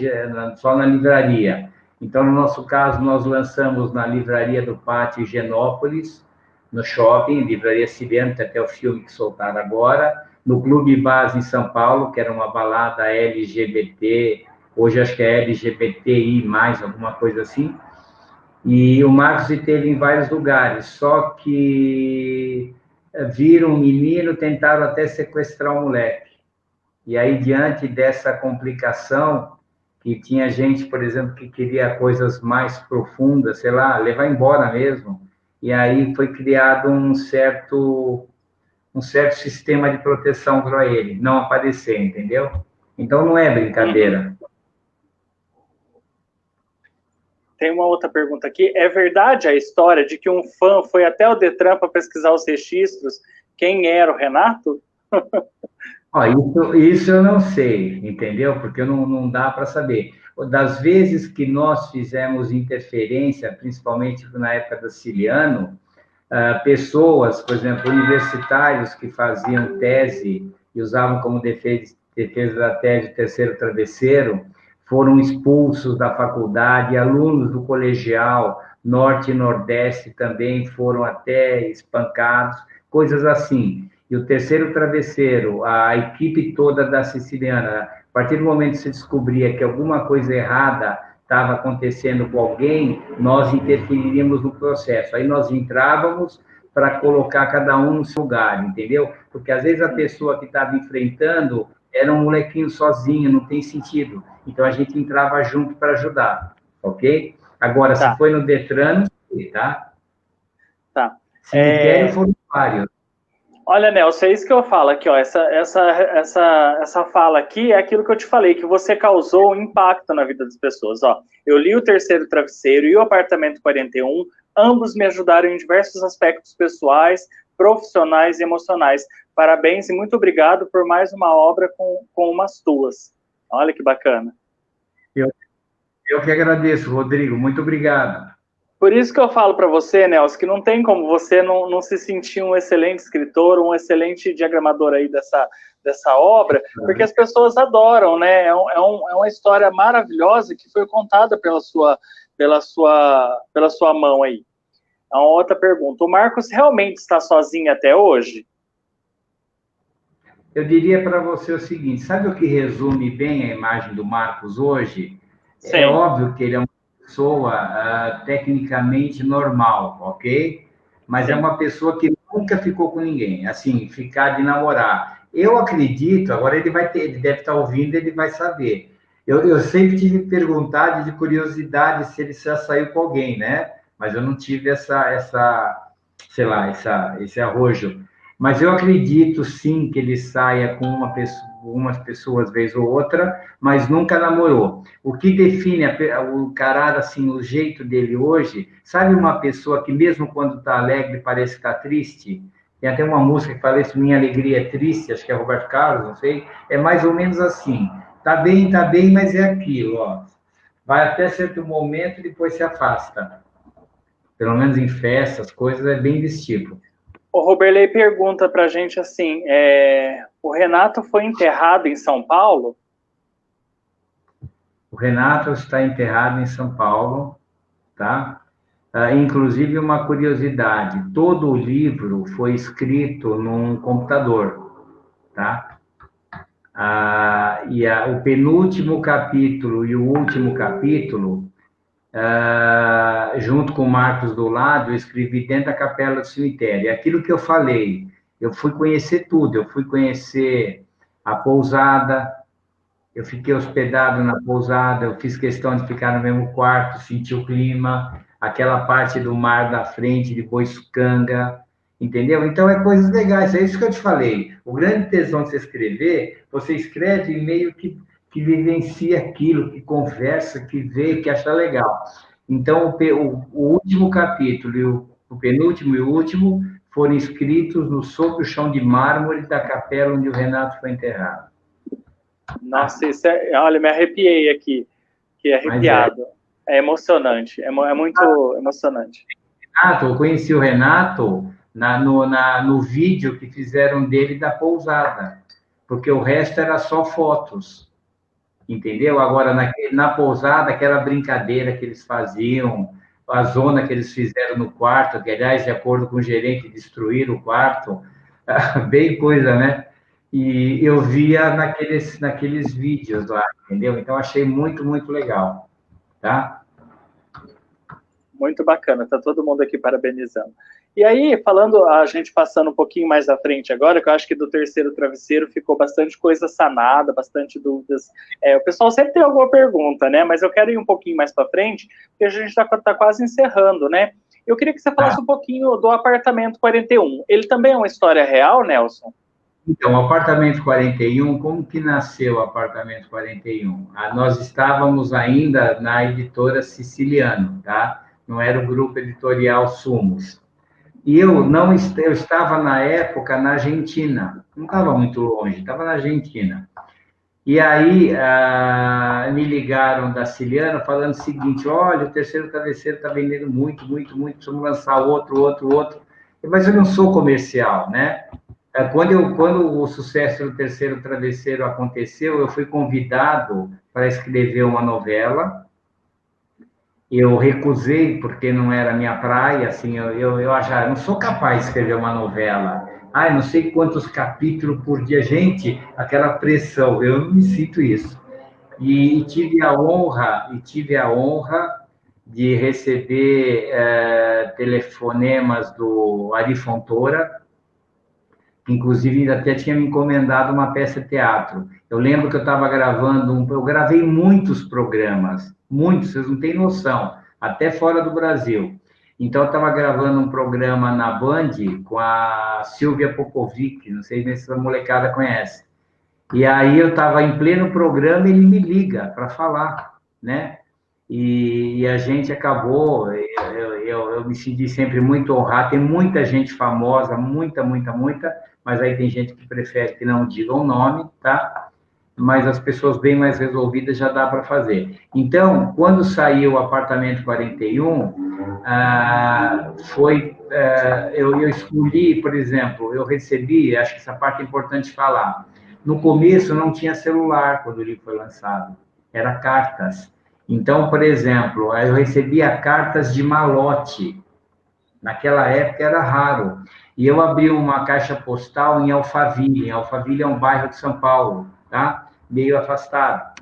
[SPEAKER 2] só na livraria. Então, no nosso caso, nós lançamos na livraria do Pátio Higienópolis, no shopping, livraria Siriano, até o filme que soltaram agora, no Clube Base em São Paulo, que era uma balada LGBT, hoje acho que é LGBTI+, alguma coisa assim. E o Marcos esteve em vários lugares, só que viram um menino, tentaram até sequestrar o moleque. E aí, diante dessa complicação, que tinha gente, por exemplo, que queria coisas mais profundas, sei lá, levar embora mesmo, e aí foi criado um certo sistema de proteção para ele, não aparecer, entendeu? Então, não é
[SPEAKER 1] Uhum.
[SPEAKER 2] brincadeira.
[SPEAKER 1] Tem uma outra pergunta aqui. É verdade a história de que um fã foi até o Detran para pesquisar os registros? Quem era o Renato?
[SPEAKER 2] Ó, isso eu não sei, entendeu? Porque não dá para saber. Das vezes que nós fizemos interferência, principalmente na época da Ciliano, pessoas, por exemplo, universitários que faziam tese e usavam como defesa da tese o terceiro travesseiro, foram expulsos da faculdade, alunos do colegial norte e nordeste também foram até espancados, coisas assim. E o terceiro travesseiro, a equipe toda da Siciliana, a partir do momento que se descobria que alguma coisa errada estava acontecendo com alguém, nós interferiríamos no processo. Aí nós entrávamos para colocar cada um no seu lugar, entendeu? Porque às vezes a pessoa que estava enfrentando era um molequinho sozinho, não tem sentido. Então a gente entrava junto para ajudar, ok? Agora, se
[SPEAKER 1] Tá,
[SPEAKER 2] foi no Detran, não sei, tá?
[SPEAKER 1] tá.
[SPEAKER 2] Cemitério foram vários.
[SPEAKER 1] Olha, Nelson, é isso que eu falo aqui, ó. Essa fala aqui é aquilo que eu te falei, que você causou um impacto na vida das pessoas. Ó, eu li o Terceiro Travesseiro e o Apartamento 41, ambos me ajudaram em diversos aspectos pessoais, profissionais e emocionais. Parabéns e muito obrigado por mais uma obra com umas tuas. Olha que bacana.
[SPEAKER 2] Eu, eu que agradeço, Rodrigo. Muito obrigado.
[SPEAKER 1] Por isso que eu falo para você, Nelson, que não tem como você não se sentir um excelente escritor, um excelente diagramador aí dessa obra, porque as pessoas adoram, né? É uma história maravilhosa que foi contada pela sua mão aí. É uma outra pergunta. O Marcos realmente está sozinho até hoje?
[SPEAKER 2] Eu diria para você o seguinte: sabe o que resume bem a imagem do Marcos hoje? É
[SPEAKER 1] Sim.
[SPEAKER 2] óbvio que ele é uma pessoa tecnicamente normal, ok? Mas é
[SPEAKER 1] Sim.
[SPEAKER 2] uma pessoa que nunca ficou com ninguém, assim, ficar de namorar. Eu acredito, agora ele deve estar ouvindo, ele vai saber. Eu sempre tive perguntado de curiosidade se ele já saiu com alguém, né? Mas eu não tive sei lá, esse arrojo. Mas eu acredito sim que ele saia com umas pessoas vez ou outra, mas nunca namorou. O que define o caráter, assim, o jeito dele hoje, sabe uma pessoa que mesmo quando está alegre parece estar triste? Tem até uma música que fala isso, Minha Alegria é Triste, acho que é Roberto Carlos, não sei. É mais ou menos assim. Tá bem, mas é aquilo, ó. Vai até certo momento e depois se afasta. Pelo menos em festas, coisas, é bem desse tipo.
[SPEAKER 1] O Roberley pergunta para a gente assim: o Renato foi enterrado em São Paulo?
[SPEAKER 2] O Renato está enterrado em São Paulo, tá? Inclusive, uma curiosidade: todo o livro foi escrito num computador, tá? O penúltimo capítulo e o último capítulo, junto com o Marcos do lado, eu escrevi dentro da capela do cemitério. É aquilo que eu falei, eu fui conhecer tudo, eu fui conhecer a pousada, eu fiquei hospedado na pousada, eu fiz questão de ficar no mesmo quarto, sentir o clima, aquela parte do mar da frente de Boiçucanga, entendeu? Então, é coisas legais, é isso que eu te falei. O grande tesão de você escrever, você escreve meio que vivencia aquilo, que conversa, que vê, que acha legal. Então, o último capítulo, o penúltimo e o último, foram escritos no sobre o chão de mármore da capela onde o Renato foi enterrado.
[SPEAKER 1] Nossa, olha, me arrepiei aqui, que
[SPEAKER 2] Mas é.
[SPEAKER 1] arrepiado. É emocionante, é muito emocionante.
[SPEAKER 2] Renato, eu conheci o Renato no vídeo que fizeram dele da pousada, porque o resto era só fotos, entendeu? Agora, na pousada, aquela brincadeira que eles faziam, a zona que eles fizeram no quarto, que, aliás, de acordo com o gerente, destruíram o quarto, bem coisa, né? E eu via naqueles vídeos lá, entendeu? Então, achei muito, muito legal, tá?
[SPEAKER 1] Muito bacana, tá todo mundo aqui parabenizando. E aí, falando, a gente passando um pouquinho mais à frente agora, que eu acho que do terceiro travesseiro ficou bastante coisa sanada, bastante dúvidas. O pessoal sempre tem alguma pergunta, né? Mas eu quero ir um pouquinho mais para frente, porque a gente está quase encerrando, né? Eu queria que você falasse um pouquinho do apartamento 41. Ele também é uma história real, Nelson?
[SPEAKER 2] Então, o apartamento 41, como que nasceu o apartamento 41? Nós estávamos ainda na editora Siciliano, tá? Não era o grupo editorial Sumos. E eu estava na época na Argentina, não estava muito longe, estava na Argentina. E aí me ligaram da Siciliano falando o seguinte: olha, o terceiro travesseiro está vendendo muito, muito, muito, precisamos lançar outro. Mas eu não sou comercial, né? Quando o sucesso do terceiro travesseiro aconteceu, eu fui convidado para escrever uma novela. Eu recusei porque não era minha praia, assim, eu achava, não sou capaz de escrever uma novela. Não sei quantos capítulos por dia. Gente, aquela pressão, eu não me sinto isso. E tive a honra de receber telefonemas do Ari Fontoura, que inclusive até tinha me encomendado uma peça de teatro. Eu lembro que eu estava eu gravei muitos programas, muitos, vocês não têm noção, até fora do Brasil. Então, eu estava gravando um programa na Band com a Silvia Popovic, não sei se essa molecada conhece. E aí eu estava em pleno programa e ele me liga para falar, né? E a gente acabou, eu me senti sempre muito honrado, tem muita gente famosa, muita, mas aí tem gente que prefere que não diga o nome, tá? Mas as pessoas bem mais resolvidas já dá para fazer. Então, quando saiu o apartamento 41, eu escolhi, por exemplo, eu recebi, acho que essa parte é importante falar, no começo não tinha celular quando o livro foi lançado, era cartas. Então, por exemplo, eu recebia cartas de malote. Naquela época era raro. E eu abri uma caixa postal em Alphaville. Alphaville é um bairro de São Paulo, tá? Meio afastado.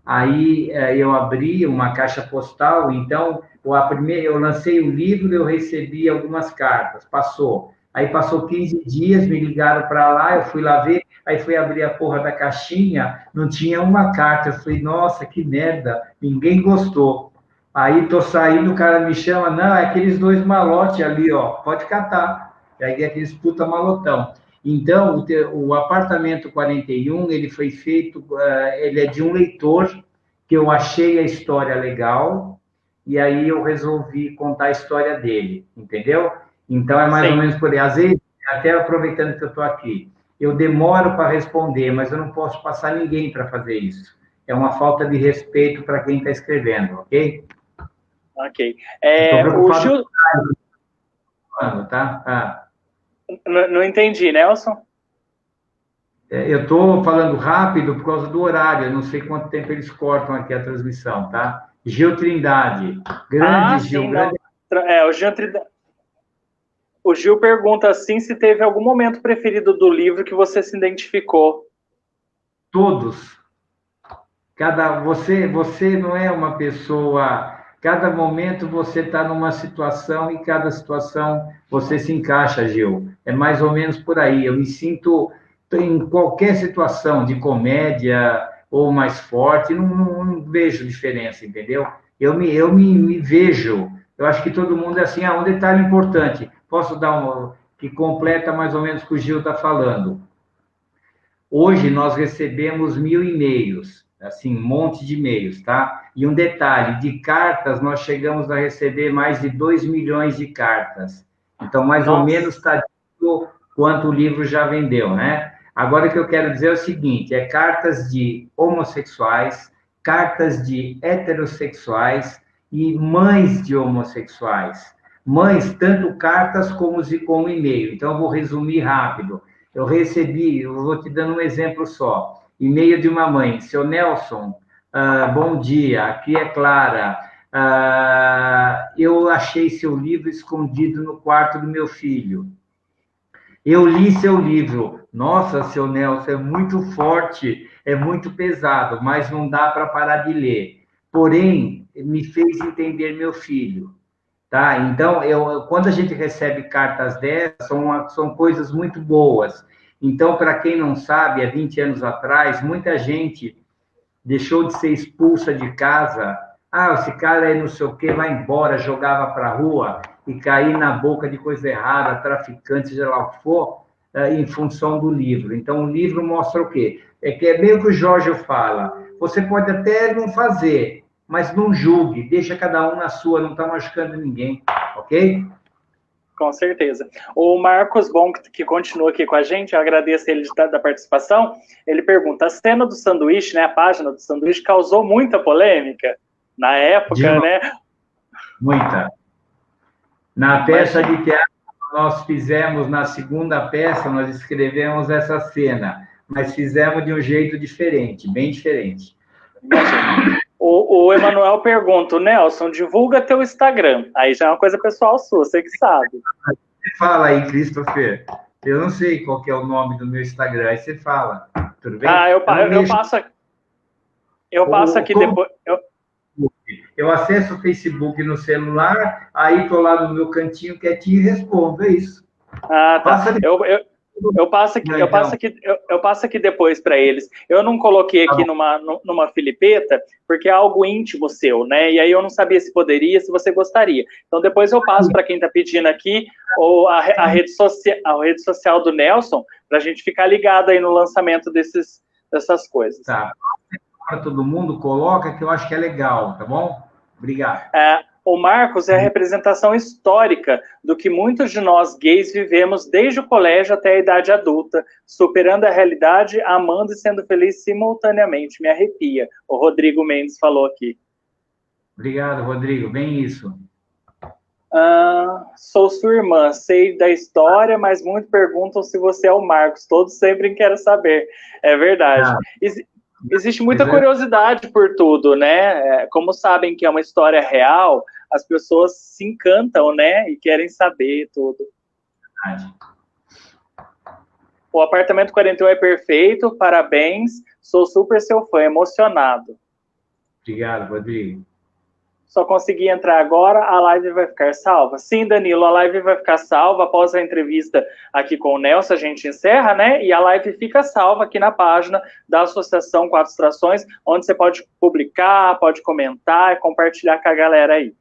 [SPEAKER 2] Aí eu abri uma caixa postal, então eu lancei o livro, eu recebi algumas cartas, passou. Aí passou 15 dias, me ligaram para lá, eu fui lá ver, aí fui abrir a porra da caixinha, não tinha uma carta. Eu falei, nossa, que merda, ninguém gostou. Aí tô saindo, o cara me chama, não, é aqueles dois malotes ali, ó, pode catar. E aí aqueles puta malotão. Então, o apartamento 41, ele foi feito, ele é de um leitor que eu achei a história legal, e aí eu resolvi contar a história dele, entendeu? Então, é mais ou menos por aí. Às vezes, até aproveitando que eu estou aqui, eu demoro para responder, mas eu não posso passar ninguém para fazer isso. É uma falta de respeito para quem está escrevendo, ok?
[SPEAKER 1] Ok.
[SPEAKER 2] Estou
[SPEAKER 1] O
[SPEAKER 2] preocupado
[SPEAKER 1] Gil...
[SPEAKER 2] com tá?
[SPEAKER 1] Não entendi, Nelson?
[SPEAKER 2] Eu estou falando rápido por causa do horário, eu não sei quanto tempo eles cortam aqui a transmissão, tá? Gil Trindade, grande Gil,
[SPEAKER 1] sim,
[SPEAKER 2] grande...
[SPEAKER 1] O Gil pergunta assim se teve algum momento preferido do livro que você se identificou.
[SPEAKER 2] Todos. Você não é uma pessoa... Cada momento você está numa situação e cada situação você se encaixa, Gil. É mais ou menos por aí. Eu me sinto em qualquer situação de comédia ou mais forte, não vejo diferença, entendeu? Eu me vejo. Eu acho que todo mundo é assim. Um detalhe importante. Posso dar uma que completa mais ou menos o que o Gil está falando. Hoje nós recebemos 1.000 e-mails, assim, um monte de e-mails, tá? E um detalhe, de cartas nós chegamos a receber mais de 2 milhões de cartas. Então, mais ou menos está dito quanto o livro já vendeu, né? Agora, o que eu quero dizer é o seguinte, é cartas de homossexuais, cartas de heterossexuais e mães de homossexuais. Mães, tanto cartas como e-mail. Então, eu vou resumir rápido. Eu vou te dando um exemplo só. E-mail de uma mãe, seu Nelson, bom dia, aqui é Clara. Eu achei seu livro escondido no quarto do meu filho. Eu li seu livro. Nossa, seu Nelson, é muito forte, é muito pesado, mas não dá para parar de ler. Porém, me fez entender meu filho. tá? Então, quando a gente recebe cartas dessas, são coisas muito boas. Então, para quem não sabe, há 20 anos atrás, muita gente deixou de ser expulsa de casa. Ah, esse cara aí não sei o quê, vai embora, jogava para a rua e cair na boca de coisa errada, traficante, seja lá o que for, em função do livro. Então, o livro mostra o quê? É que é meio que o Jorge fala, você pode até não fazer, mas não julgue, deixa cada um na sua, não está machucando ninguém, ok?
[SPEAKER 1] Com certeza. O Marcos Bon, que continua aqui com a gente, eu agradeço ele da participação, ele pergunta, a cena do sanduíche, né, a página do sanduíche, causou muita polêmica na época, né?
[SPEAKER 2] Muita. Na peça de teatro, nós fizemos, na segunda peça, nós escrevemos essa cena, mas fizemos de um jeito diferente, bem diferente.
[SPEAKER 1] O Emanuel pergunta, Nelson, divulga teu Instagram. Aí já é uma coisa pessoal sua, você que sabe.
[SPEAKER 2] Você fala aí, Christopher. Eu não sei qual que é o nome do meu Instagram, aí você fala. Tudo bem?
[SPEAKER 1] Ah, eu passo aqui depois.
[SPEAKER 2] Eu acesso o Facebook no celular, aí estou lá no meu cantinho quietinho e respondo, é isso.
[SPEAKER 1] Ah, tá. Eu passo aqui depois para eles. Eu não coloquei aqui numa filipeta, porque é algo íntimo seu, né? E aí eu não sabia se poderia, se você gostaria. Então depois eu passo para quem está pedindo aqui ou a rede social do Nelson, para a gente ficar ligado aí no lançamento dessas coisas.
[SPEAKER 2] Tá. Para todo mundo, coloca que eu acho que é legal, tá bom? Obrigado.
[SPEAKER 1] O Marcos é a representação histórica do que muitos de nós gays vivemos desde o colégio até a idade adulta, superando a realidade, amando e sendo feliz simultaneamente. Me arrepia. O Rodrigo Mendes falou aqui.
[SPEAKER 2] Obrigado, Rodrigo. Bem isso.
[SPEAKER 1] Sou sua irmã, sei da história, mas muito perguntam se você é o Marcos. Todos sempre querem saber. É verdade. Existe muita curiosidade por tudo, né? Como sabem que é uma história real, as pessoas se encantam, né? E querem saber tudo. O apartamento 41 é perfeito, parabéns. Sou super seu fã, emocionado.
[SPEAKER 2] Obrigado, Rodrigo.
[SPEAKER 1] Só consegui entrar agora, a live vai ficar salva? Sim, Danilo, a live vai ficar salva após a entrevista aqui com o Nelson, a gente encerra, né? E a live fica salva aqui na página da Associação Quatro Estações, onde você pode publicar, pode comentar e compartilhar com a galera aí.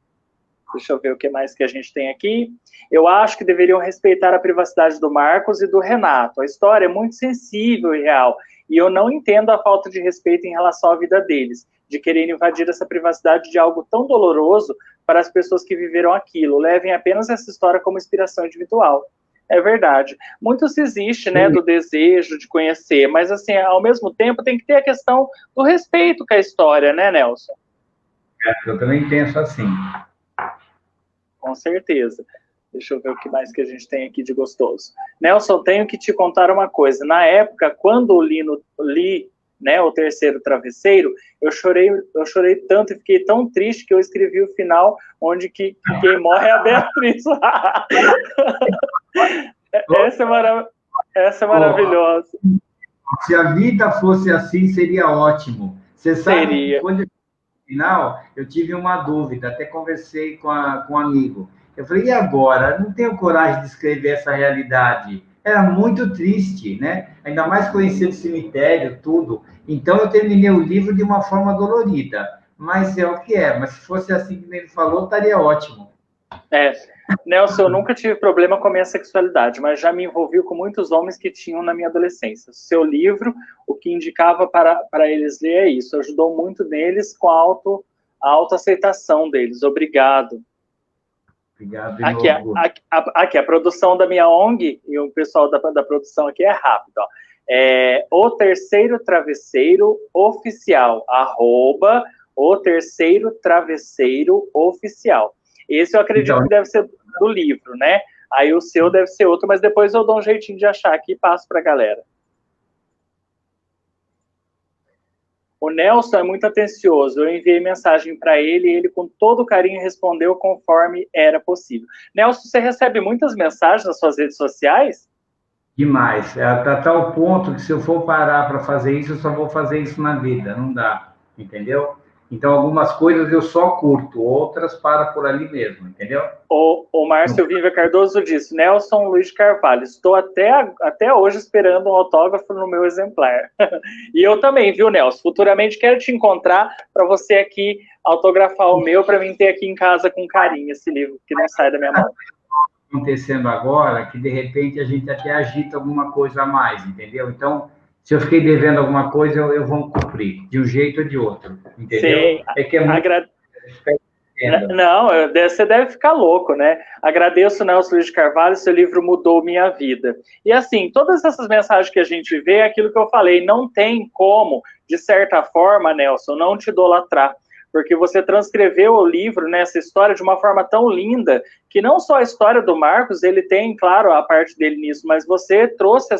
[SPEAKER 1] Deixa eu ver o que mais que a gente tem aqui. Eu acho que deveriam respeitar a privacidade do Marcos e do Renato. A história é muito sensível e real, e eu não entendo a falta de respeito em relação à vida deles, de querer invadir essa privacidade de algo tão doloroso para as pessoas que viveram aquilo. Levem apenas essa história como inspiração individual. É verdade. Muito se existe, né, do desejo de conhecer, mas, assim, ao mesmo tempo, tem que ter a questão do respeito com a história, né, Nelson?
[SPEAKER 2] Eu também penso assim.
[SPEAKER 1] Com certeza. Deixa eu ver o que mais que a gente tem aqui de gostoso. Nelson, tenho que te contar uma coisa. Na época, quando li né, o Terceiro Travesseiro, eu chorei tanto e fiquei tão triste que eu escrevi o final onde que quem morre é a Beatriz. Essa é maravilhosa.
[SPEAKER 2] Se a vida fosse assim, seria ótimo. Você sabe, quando eu no final, eu tive uma dúvida, até conversei com um amigo. Eu falei, e agora? Não tenho coragem de escrever essa realidade. Era muito triste, né? Ainda mais conhecer o cemitério, tudo. Então, eu terminei o livro de uma forma dolorida. Mas é o que é. Mas se fosse assim que ele falou, estaria ótimo.
[SPEAKER 1] Nelson, eu nunca tive problema com a minha sexualidade, mas já me envolvi com muitos homens que tinham na minha adolescência. Seu livro, o que indicava para eles ler é isso. Ajudou muito neles com a autoaceitação deles. Obrigado.
[SPEAKER 2] Obrigado de
[SPEAKER 1] novo. Aqui, a produção da minha ONG, e o pessoal da produção aqui é rápido. Ó. O Terceiro Travesseiro Oficial, @ O Terceiro Travesseiro Oficial. Esse eu acredito que deve ser do livro, né? Aí o seu deve ser outro, mas depois eu dou um jeitinho de achar aqui e passo para a galera. O Nelson é muito atencioso. Eu enviei mensagem para ele e ele, com todo carinho, respondeu conforme era possível. Nelson, você recebe muitas mensagens nas suas redes sociais?
[SPEAKER 2] Demais. Até tal ponto que se eu for parar para fazer isso, eu só vou fazer isso na vida. Não dá, entendeu? Então, algumas coisas eu só curto, outras para por ali mesmo, entendeu?
[SPEAKER 1] O Márcio Viva Cardoso disse, Nelson Luiz Carvalho, estou até hoje esperando um autógrafo no meu exemplar. E eu também, viu, Nelson? Futuramente quero te encontrar para você aqui autografar o meu, para mim ter aqui em casa com carinho esse livro, que não sai da minha mão.
[SPEAKER 2] Acontecendo agora, que de repente a gente até agita alguma coisa a mais, entendeu? Então, se eu fiquei devendo alguma coisa, eu vou cumprir, de um jeito ou de outro, entendeu?
[SPEAKER 1] Sim,
[SPEAKER 2] É que é muito...
[SPEAKER 1] Não, você deve ficar louco, né? Agradeço, Nelson Luiz de Carvalho, seu livro mudou minha vida. E assim, todas essas mensagens que a gente vê, é aquilo que eu falei, não tem como, de certa forma, Nelson, não te idolatrar, porque você transcreveu o livro, né, essa história de uma forma tão linda, que não só a história do Marcos, ele tem, claro, a parte dele nisso, mas você trouxe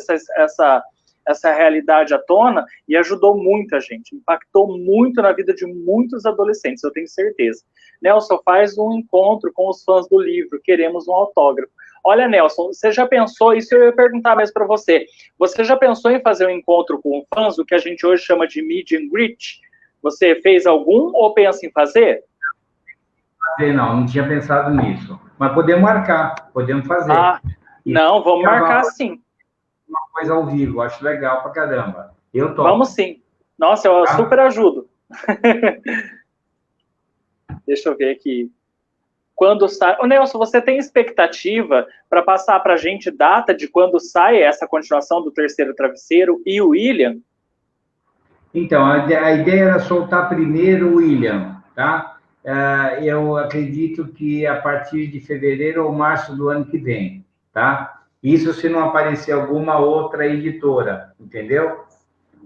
[SPEAKER 1] essa realidade à tona e ajudou muita gente, impactou muito na vida de muitos adolescentes, eu tenho certeza. Nelson, faz um encontro com os fãs do livro, queremos um autógrafo. Olha, Nelson, você já pensou, isso eu ia perguntar mesmo para você, você já pensou em fazer um encontro com fãs, o que a gente hoje chama de meet and greet? Você fez algum ou pensa em fazer?
[SPEAKER 2] Não tinha pensado nisso. Mas podemos marcar, podemos fazer.
[SPEAKER 1] Ah, não, vamos marcar sim.
[SPEAKER 2] Uma coisa ao vivo, acho legal pra caramba. Eu topo.
[SPEAKER 1] Vamos sim. Nossa, eu super ajudo. Deixa eu ver aqui. Quando sai... Ô, Nelson, você tem expectativa para passar para a gente data de quando sai essa continuação do Terceiro Travesseiro e o William?
[SPEAKER 2] Então, a ideia era soltar primeiro o William, tá? Eu acredito que a partir de fevereiro ou março do ano que vem, tá? Isso se não aparecer alguma outra editora, entendeu?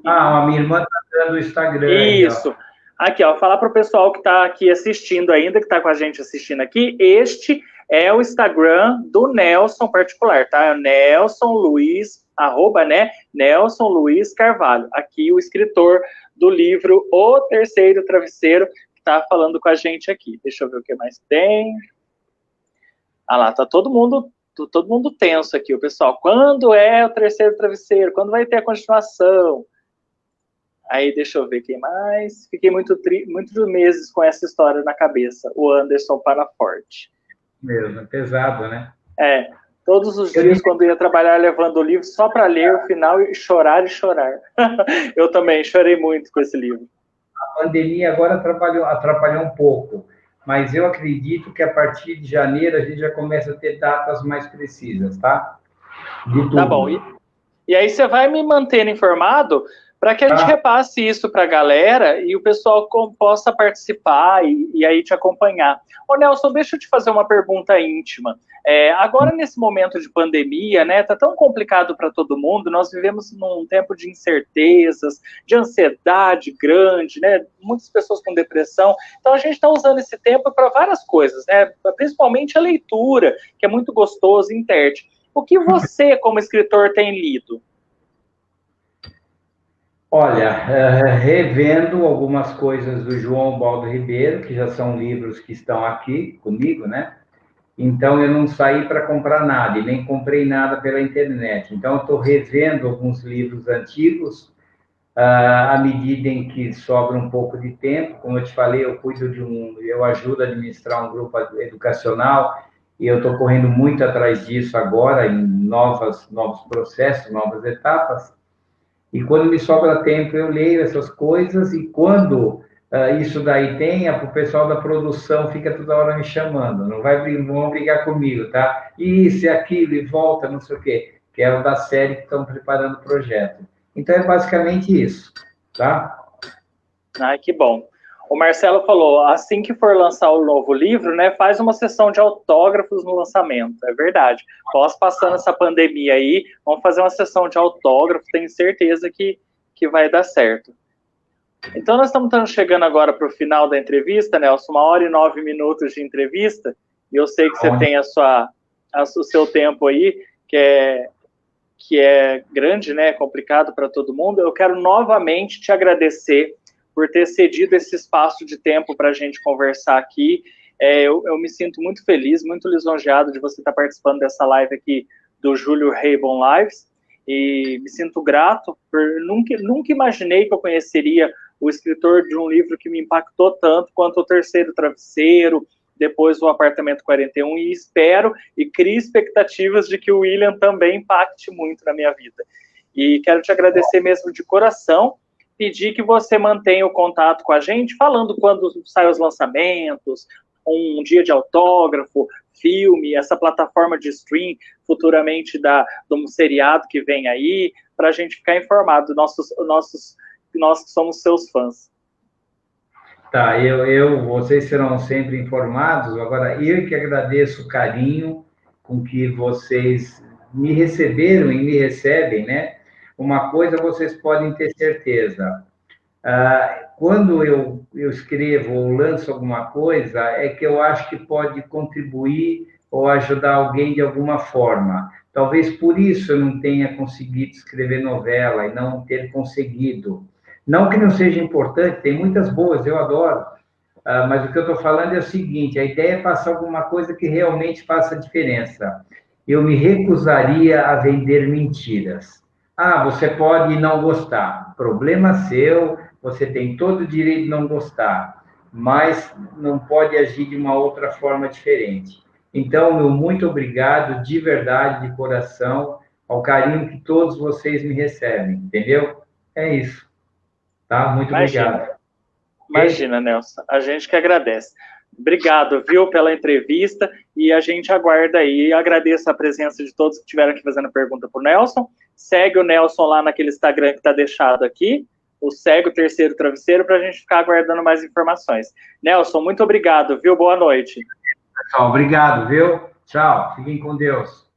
[SPEAKER 2] A minha irmã está dando o Instagram.
[SPEAKER 1] Isso. Aqui, ó, falar para o pessoal que está aqui assistindo ainda, que está com a gente assistindo aqui, este é o Instagram do Nelson particular, tá? Nelson Luiz, @ né? Nelson Luiz Carvalho. Aqui o escritor do livro O Terceiro Travesseiro, que está falando com a gente aqui. Deixa eu ver o que mais tem. Ah lá, tá todo mundo tenso aqui, o pessoal. Quando é o Terceiro Travesseiro? Quando vai ter a continuação? Aí, deixa eu ver quem mais. Fiquei muitos meses com essa história na cabeça. O Anderson Panaforte.
[SPEAKER 2] Mesmo, é pesado, né?
[SPEAKER 1] Todos os dias, quando ia trabalhar levando o livro, só para ler o final e chorar e chorar. Eu também chorei muito com esse livro.
[SPEAKER 2] A pandemia agora atrapalhou um pouco, mas eu acredito que a partir de janeiro a gente já começa a ter datas mais precisas, tá? De tudo.
[SPEAKER 1] Tá bom. E aí você vai me mantendo informado para que a gente repasse isso para a galera e o pessoal possa participar e aí te acompanhar. Ô, Nelson, deixa eu te fazer uma pergunta íntima. Agora, nesse momento de pandemia, né, tá tão complicado para todo mundo, nós vivemos num tempo de incertezas, de ansiedade grande, né, muitas pessoas com depressão, então a gente está usando esse tempo para várias coisas, né, principalmente a leitura, que é muito gostoso, interte. O que você, como escritor, tem lido?
[SPEAKER 2] Olha, revendo algumas coisas do João Baldo Ribeiro, que já são livros que estão aqui comigo, né? Então, eu não saí para comprar nada e nem comprei nada pela internet. Então, eu estou revendo alguns livros antigos, à medida em que sobra um pouco de tempo. Como eu te falei, eu ajudo a administrar um grupo educacional e eu estou correndo muito atrás disso agora, em novos processos, novas etapas. E quando me sobra tempo, eu leio essas coisas, e quando isso daí tem, o pessoal da produção fica toda hora me chamando, não vão brigar comigo, tá? Isso e aquilo, e volta, não sei o quê, que é o da série que estão preparando o projeto. Então, é basicamente isso, tá?
[SPEAKER 1] Ai, que bom. O Marcelo falou, assim que for lançar o novo livro, né, faz uma sessão de autógrafos no lançamento. É verdade. Passando essa pandemia aí, vamos fazer uma sessão de autógrafos, tenho certeza que vai dar certo. Então, nós estamos chegando agora para o final da entrevista, Nelson, 1h e 9 minutos de entrevista, e eu sei que você tem o seu tempo aí, que é grande, né, complicado para todo mundo. Eu quero novamente te agradecer por ter cedido esse espaço de tempo para a gente conversar aqui. Eu me sinto muito feliz, muito lisonjeado de você estar participando dessa live aqui do Júlio Reibon Lives, e me sinto grato por nunca imaginei que eu conheceria o escritor de um livro que me impactou tanto quanto O Terceiro Travesseiro, depois o Apartamento 41, e espero e crio expectativas de que o William também impacte muito na minha vida. E quero te agradecer mesmo de coração, pedir que você mantenha o contato com a gente, falando quando saem os lançamentos, um dia de autógrafo, filme, essa plataforma de stream, futuramente de um seriado que vem aí, para a gente ficar informado, nós que somos seus fãs.
[SPEAKER 2] Tá, vocês serão sempre informados. Agora, eu que agradeço o carinho com que vocês me receberam e me recebem, né? Uma coisa vocês podem ter certeza. Quando eu escrevo ou lanço alguma coisa, é que eu acho que pode contribuir ou ajudar alguém de alguma forma. Talvez por isso eu não tenha conseguido escrever novela e não ter conseguido. Não que não seja importante, tem muitas boas, eu adoro. Mas o que eu estou falando é o seguinte: a ideia é passar alguma coisa que realmente faça diferença. Eu me recusaria a vender mentiras. Você pode não gostar, problema seu, você tem todo o direito de não gostar, mas não pode agir de uma outra forma diferente. Então, meu muito obrigado, de verdade, de coração, ao carinho que todos vocês me recebem, entendeu? É isso, tá? Muito obrigado.
[SPEAKER 1] Imagina, Nelson, a gente que agradece. Obrigado, viu, pela entrevista, e a gente aguarda aí. Agradeço a presença de todos que estiveram aqui fazendo pergunta para o Nelson. Segue o Nelson lá naquele Instagram que está deixado aqui, segue o Terceiro Travesseiro, para a gente ficar aguardando mais informações. Nelson, muito obrigado, viu? Boa noite.
[SPEAKER 2] Pessoal, obrigado, viu? Tchau, fiquem com Deus.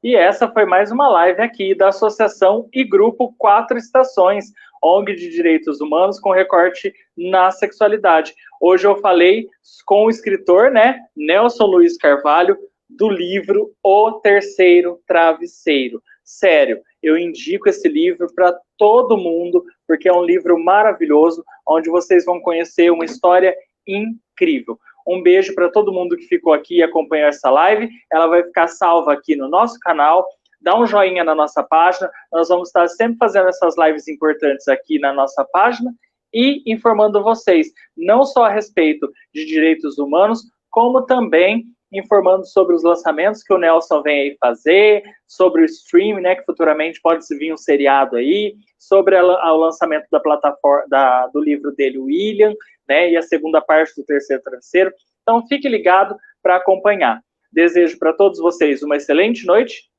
[SPEAKER 1] E essa foi mais uma live aqui da Associação e Grupo Quatro Estações, ONG de Direitos Humanos com recorte na sexualidade. Hoje eu falei com o escritor, né, Nelson Luiz Carvalho, do livro O Terceiro Travesseiro. Sério, eu indico esse livro para todo mundo, porque é um livro maravilhoso, onde vocês vão conhecer uma história incrível. Um beijo para todo mundo que ficou aqui e acompanhou essa live. Ela vai ficar salva aqui no nosso canal. Dá um joinha na nossa página. Nós vamos estar sempre fazendo essas lives importantes aqui na nossa página e informando vocês, não só a respeito de direitos humanos, como também informando sobre os lançamentos que o Nelson vem aí fazer, sobre o stream, né, que futuramente pode vir um seriado aí, sobre o lançamento da plataforma, do livro dele, William, né, e a segunda parte do Terceiro Travesseiro. Então, fique ligado para acompanhar. Desejo para todos vocês uma excelente noite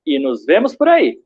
[SPEAKER 1] e nos vemos por aí.